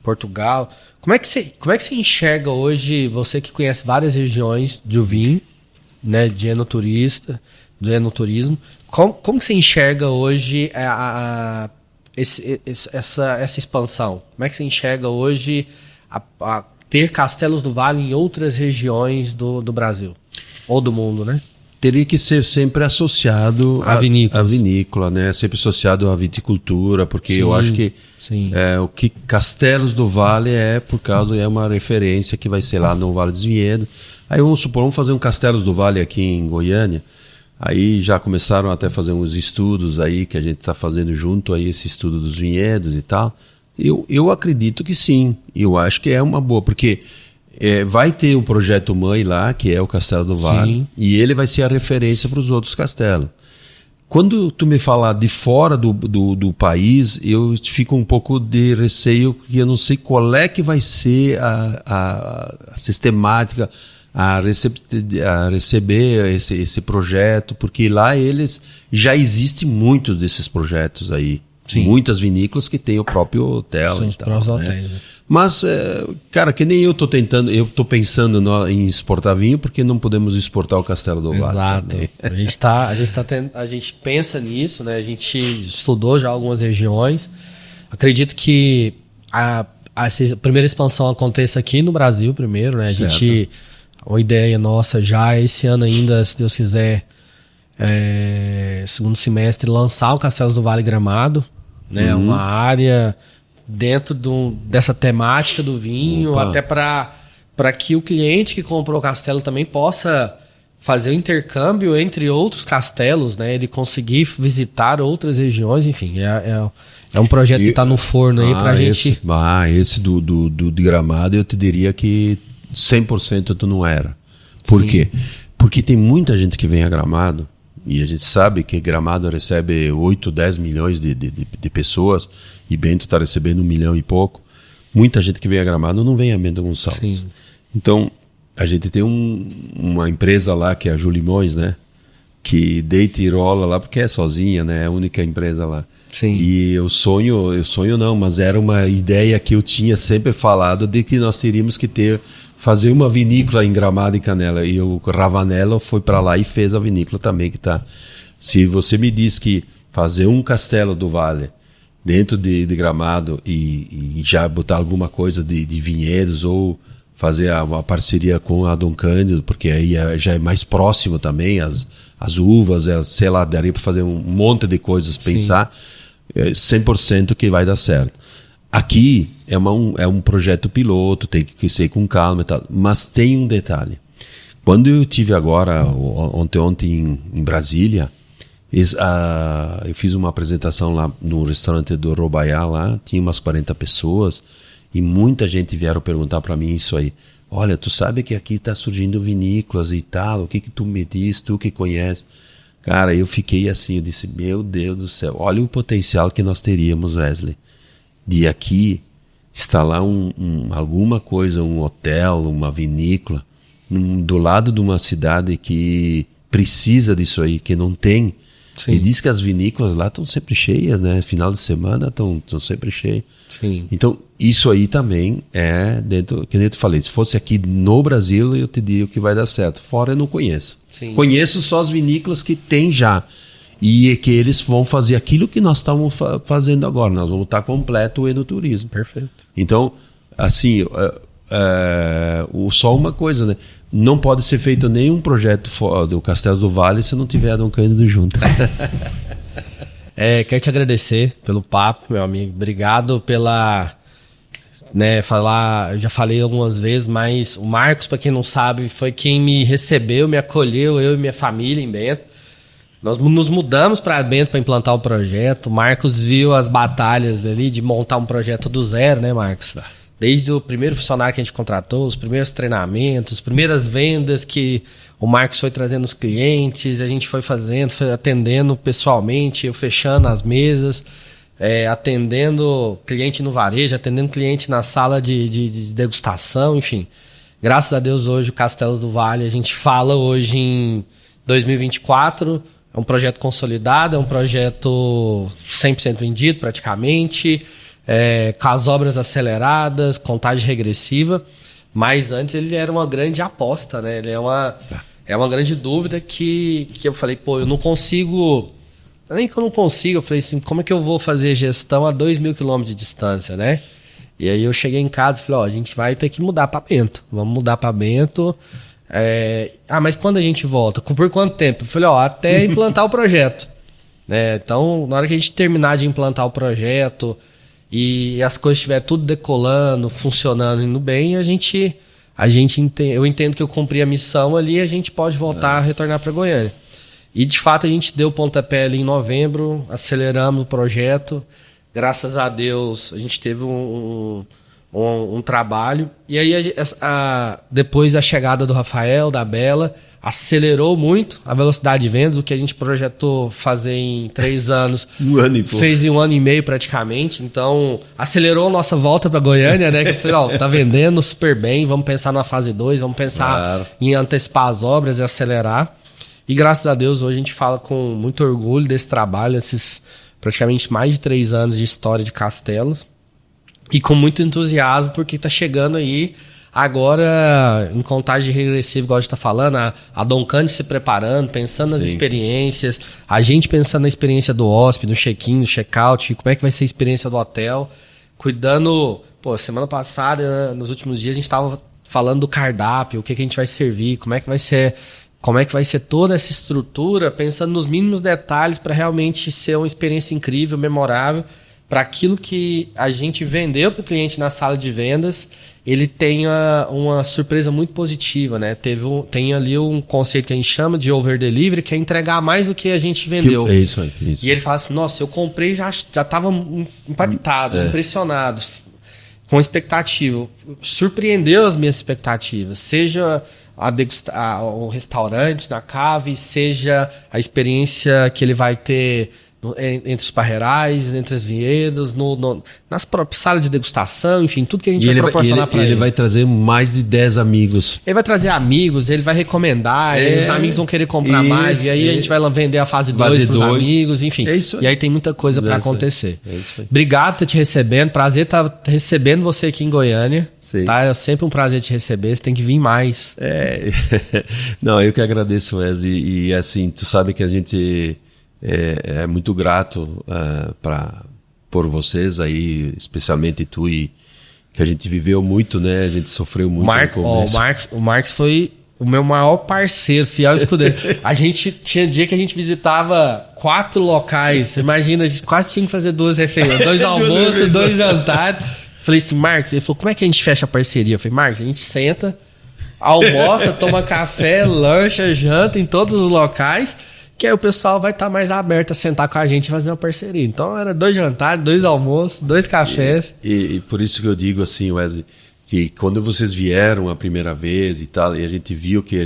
Portugal. Como é que você enxerga hoje, você que conhece várias regiões do vinho, né, do enoturismo, como que você enxerga hoje essa expansão? Como é que você enxerga hoje a ter Castelos do Vale em outras regiões do Brasil? Ou do mundo, né? Teria que ser sempre associado à vinícola, né? Sempre associado à viticultura, porque eu acho que o que Castelos do Vale por causa, é uma referência que vai ser lá no Vale dos Vinhedos. Aí vamos fazer um Castelos do Vale aqui em Goiânia. Aí já começaram até a fazer uns estudos aí, que a gente está fazendo junto aí, esse estudo dos vinhedos e tal. Eu acredito que sim, eu acho que é uma boa, porque vai ter o projeto mãe lá, que é o Castelo do Vale, e ele vai ser a referência para os outros castelos. Quando tu me falar de fora do país, eu fico um pouco de receio, porque eu não sei qual é que vai ser a sistemática, a receber esse projeto, porque lá já existem muitos desses projetos aí. Sim. Muitas vinícolas que tem o próprio hotel. São os próprios hotéis, né? Mas, cara, que nem eu tô pensando em exportar vinho, porque não podemos exportar o Castelo do Vale. Exato. A gente pensa nisso, né? A gente estudou já algumas regiões. Acredito que a primeira expansão aconteça aqui no Brasil primeiro, né? A ideia nossa já esse ano ainda, se Deus quiser, segundo semestre, lançar o Castelos do Vale Gramado, né? Uma área dentro dessa temática do vinho, até para que o cliente que comprou o castelo também possa fazer o intercâmbio entre outros castelos, né? Ele conseguir visitar outras regiões, enfim, é um projeto que está no forno aí para a gente... Esse de Gramado eu te diria que 100% tu não era. Por quê? Porque tem muita gente que vem a Gramado, e a gente sabe que Gramado recebe 8, 10 milhões de pessoas, e Bento está recebendo 1 milhão e pouco. Muita gente que vem a Gramado não vem a Bento Gonçalves. Sim. Então, a gente tem uma empresa lá, que é a Julimões, né? Que deita e rola lá, porque é sozinha, né? É a única empresa lá. Sim. E eu sonho não, mas era uma ideia que eu tinha sempre falado, de que nós teríamos que fazer uma vinícola em Gramado e Canela. E o Ravanello foi para lá e fez a vinícola também, que tá... Se você me diz que fazer um Castelo do Vale dentro de Gramado e já botar alguma coisa de vinhedos, ou fazer uma parceria com a Dom Cândido, porque aí já é mais próximo também, as uvas, sei lá, daria para fazer um monte de coisas, pensar 100% que vai dar certo. Aqui é um projeto piloto, tem que ser com calma e tal, mas tem um detalhe. Quando eu tive agora, ontem em Brasília, eu fiz uma apresentação lá no restaurante do Robaiá, lá tinha umas 40 pessoas, e muita gente vieram perguntar para mim isso aí. Olha, tu sabe que aqui está surgindo vinícolas e tal, o que tu me diz, tu que conhece? Cara, eu fiquei assim, eu disse, meu Deus do céu, olha o potencial que nós teríamos, Wesley, de aqui instalar alguma coisa, um hotel, uma vinícola, do lado de uma cidade que precisa disso aí, que não tem. Sim. E diz que as vinícolas lá estão sempre cheias, né? Final de semana estão sempre cheias. Sim. Então, isso aí também é dentro, que nem eu te falei, se fosse aqui no Brasil, eu te digo que vai dar certo. Fora eu não conheço. Sim. Conheço só as vinícolas que tem já. E que eles vão fazer aquilo que nós estamos fazendo agora. Nós vamos estar completo o enoturismo. Perfeito. Então, assim, só uma coisa, né? Não pode ser feito nenhum projeto do Castelo do Vale se não tiver Dom Cândido junto. Quero te agradecer pelo papo, meu amigo. Obrigado pela... eu já falei algumas vezes, mas o Marcos, para quem não sabe, foi quem me recebeu, me acolheu, eu e minha família em Bento. Nós nos mudamos para Bento para implantar o projeto. O Marcos viu as batalhas ali de montar um projeto do zero, né, Marcos? Desde o primeiro funcionário que a gente contratou, os primeiros treinamentos, as primeiras vendas que o Marcos foi trazendo os clientes, a gente foi fazendo, foi atendendo pessoalmente, eu fechando as mesas, atendendo cliente no varejo, atendendo cliente na sala de degustação, enfim. Graças a Deus hoje o Castelos do Vale, a gente fala hoje em 2024, é um projeto consolidado, é um projeto 100% vendido praticamente, com as obras aceleradas, contagem regressiva, mas antes ele era uma grande aposta, né? Ele é uma grande dúvida que eu falei, pô, eu não consigo, nem que eu não consigo, eu falei assim, como é que eu vou fazer gestão a 2.000 km de distância, né? E aí eu cheguei em casa e falei, a gente vai ter que mudar para Bento, vamos mudar para Bento, mas quando a gente volta? Por quanto tempo? Eu falei, até implantar o projeto, né? Então, na hora que a gente terminar de implantar o projeto e as coisas estiverem tudo decolando, funcionando, indo bem, eu entendo que eu cumpri a missão ali, a gente pode voltar a retornar para Goiânia. E de fato a gente deu o pontapé ali em novembro, aceleramos o projeto, graças a Deus a gente teve um trabalho, e aí depois a chegada do Rafael, da Bela, acelerou muito a velocidade de vendas, o que a gente projetou fazer em 3 anos, fez em 1 ano e meio praticamente, então acelerou a nossa volta para Goiânia, né? Que eu falei, tá vendendo super bem, vamos pensar na fase 2, vamos pensar em antecipar as obras e acelerar, e graças a Deus hoje a gente fala com muito orgulho desse trabalho, esses praticamente mais de 3 anos de história de Castelos, e com muito entusiasmo, porque está chegando aí agora em contagem regressiva, igual a gente está falando, a Doncande se preparando, pensando nas experiências, a gente pensando na experiência do hóspede, no check-in, no check-out, como é que vai ser a experiência do hotel, cuidando. Semana passada, nos últimos dias, a gente estava falando do cardápio, o que a gente vai servir, como é que vai ser toda essa estrutura, pensando nos mínimos detalhes para realmente ser uma experiência incrível, memorável, para aquilo que a gente vendeu para o cliente na sala de vendas, ele tenha uma surpresa muito positiva, né? Tem ali um conceito que a gente chama de over delivery, que é entregar mais do que a gente vendeu. É isso aí. Isso. E ele fala assim, nossa, eu comprei e já estava impactado, impressionado, com expectativa. Surpreendeu as minhas expectativas, seja o restaurante na cave, seja a experiência que ele vai ter entre os parreirais, entre as vinhedos, nas próprias salas de degustação, enfim, tudo que a gente vai proporcionar para ele. Ele vai trazer mais de 10 amigos. Ele vai trazer amigos, ele vai recomendar, os amigos vão querer comprar mais, e aí a gente vai vender a fase 2 para os amigos, enfim. E aí tem muita coisa para acontecer. Obrigado por estar te recebendo, prazer estar recebendo você aqui em Goiânia. Tá? É sempre um prazer te receber, você tem que vir mais. Não, eu que agradeço, Wesley, e assim, tu sabe que a gente é muito grato por vocês aí, especialmente tu, e que a gente viveu muito, né? A gente sofreu muito no começo. O Marcos foi o meu maior parceiro, fiel escudeiro. A gente tinha dia que a gente visitava 4 locais. Você imagina, a gente quase tinha que fazer 2 refeições, 2 almoços, 2 jantares. Falei assim, Marcos, ele falou, como é que a gente fecha a parceria? Eu falei, Marcos, a gente senta, almoça, toma café, lancha, janta em todos os locais, que aí o pessoal vai estar mais aberto a sentar com a gente e fazer uma parceria. Então era 2 jantares, 2 almoços, 2 cafés. E por isso que eu digo assim, Wesley, que quando vocês vieram a primeira vez e tal, e a gente viu que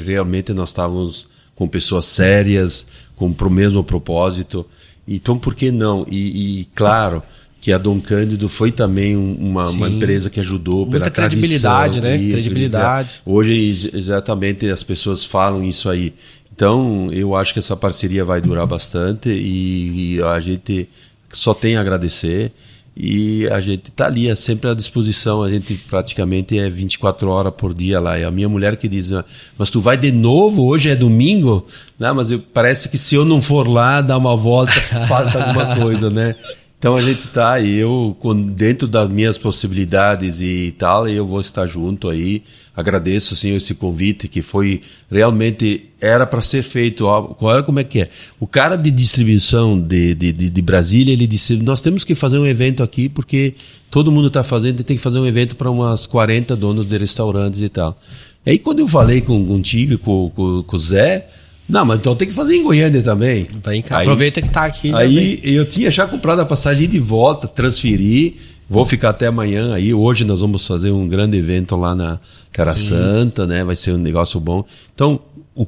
realmente nós estávamos com pessoas sérias, com o mesmo propósito, então por que não? E claro que a Dom Cândido foi também uma empresa que ajudou pela credibilidade, tradição. Né? Credibilidade. Hoje exatamente as pessoas falam isso aí. Então, eu acho que essa parceria vai durar bastante e a gente só tem a agradecer e a gente está ali, sempre à disposição, a gente praticamente 24 horas por dia lá. É a minha mulher que diz, mas tu vai de novo? Hoje é domingo? Não, mas parece que se eu não for lá, dar uma volta, falta alguma coisa, né? Então a gente tá, e eu, dentro das minhas possibilidades e tal, eu vou estar junto aí. Agradeço, assim, esse convite, que foi realmente, era para ser feito. Olha como é que é. O cara de distribuição de Brasília, ele disse, nós temos que fazer um evento aqui, porque todo mundo está fazendo, e tem que fazer um evento para umas 40 donos de restaurantes e tal. Aí quando eu falei contigo, com o Zé, não, mas então tem que fazer em Goiânia também. Vem cá, aproveita que tá aqui. Aí eu tinha já comprado a passagem de volta, transferi, Vou ficar até amanhã aí. Hoje nós vamos fazer um grande evento lá na Terra Santa, né? Vai ser um negócio bom. Então,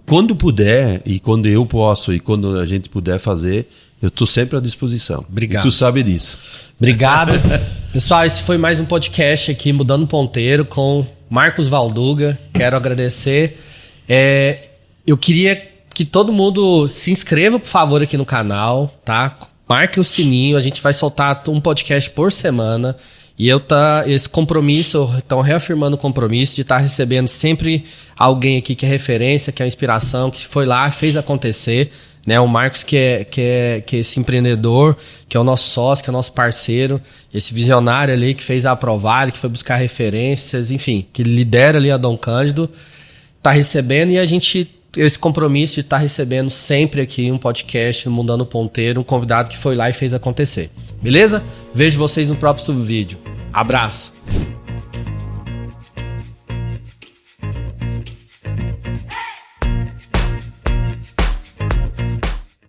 quando puder, e quando eu posso, e quando a gente puder fazer, eu estou sempre à disposição. Obrigado. E tu sabe disso. Obrigado. Pessoal, esse foi mais um podcast aqui, Mudando Ponteiro, com Marcos Valduga. Quero agradecer. Eu queria que todo mundo se inscreva, por favor, aqui no canal, tá? Marque o sininho, a gente vai soltar um podcast por semana. E esse compromisso, estão reafirmando o compromisso de estar recebendo sempre alguém aqui que é referência, que é inspiração, que foi lá, fez acontecer. Né? O Marcos, que é esse empreendedor, que é o nosso sócio, que é o nosso parceiro, esse visionário ali que fez a Aprovale, que foi buscar referências, enfim, que lidera ali a Dom Cândido, está recebendo e a gente... esse compromisso de estar recebendo sempre aqui um podcast no Mudando Ponteiro, um convidado que foi lá e fez acontecer. Beleza? Vejo vocês no próximo vídeo. Abraço!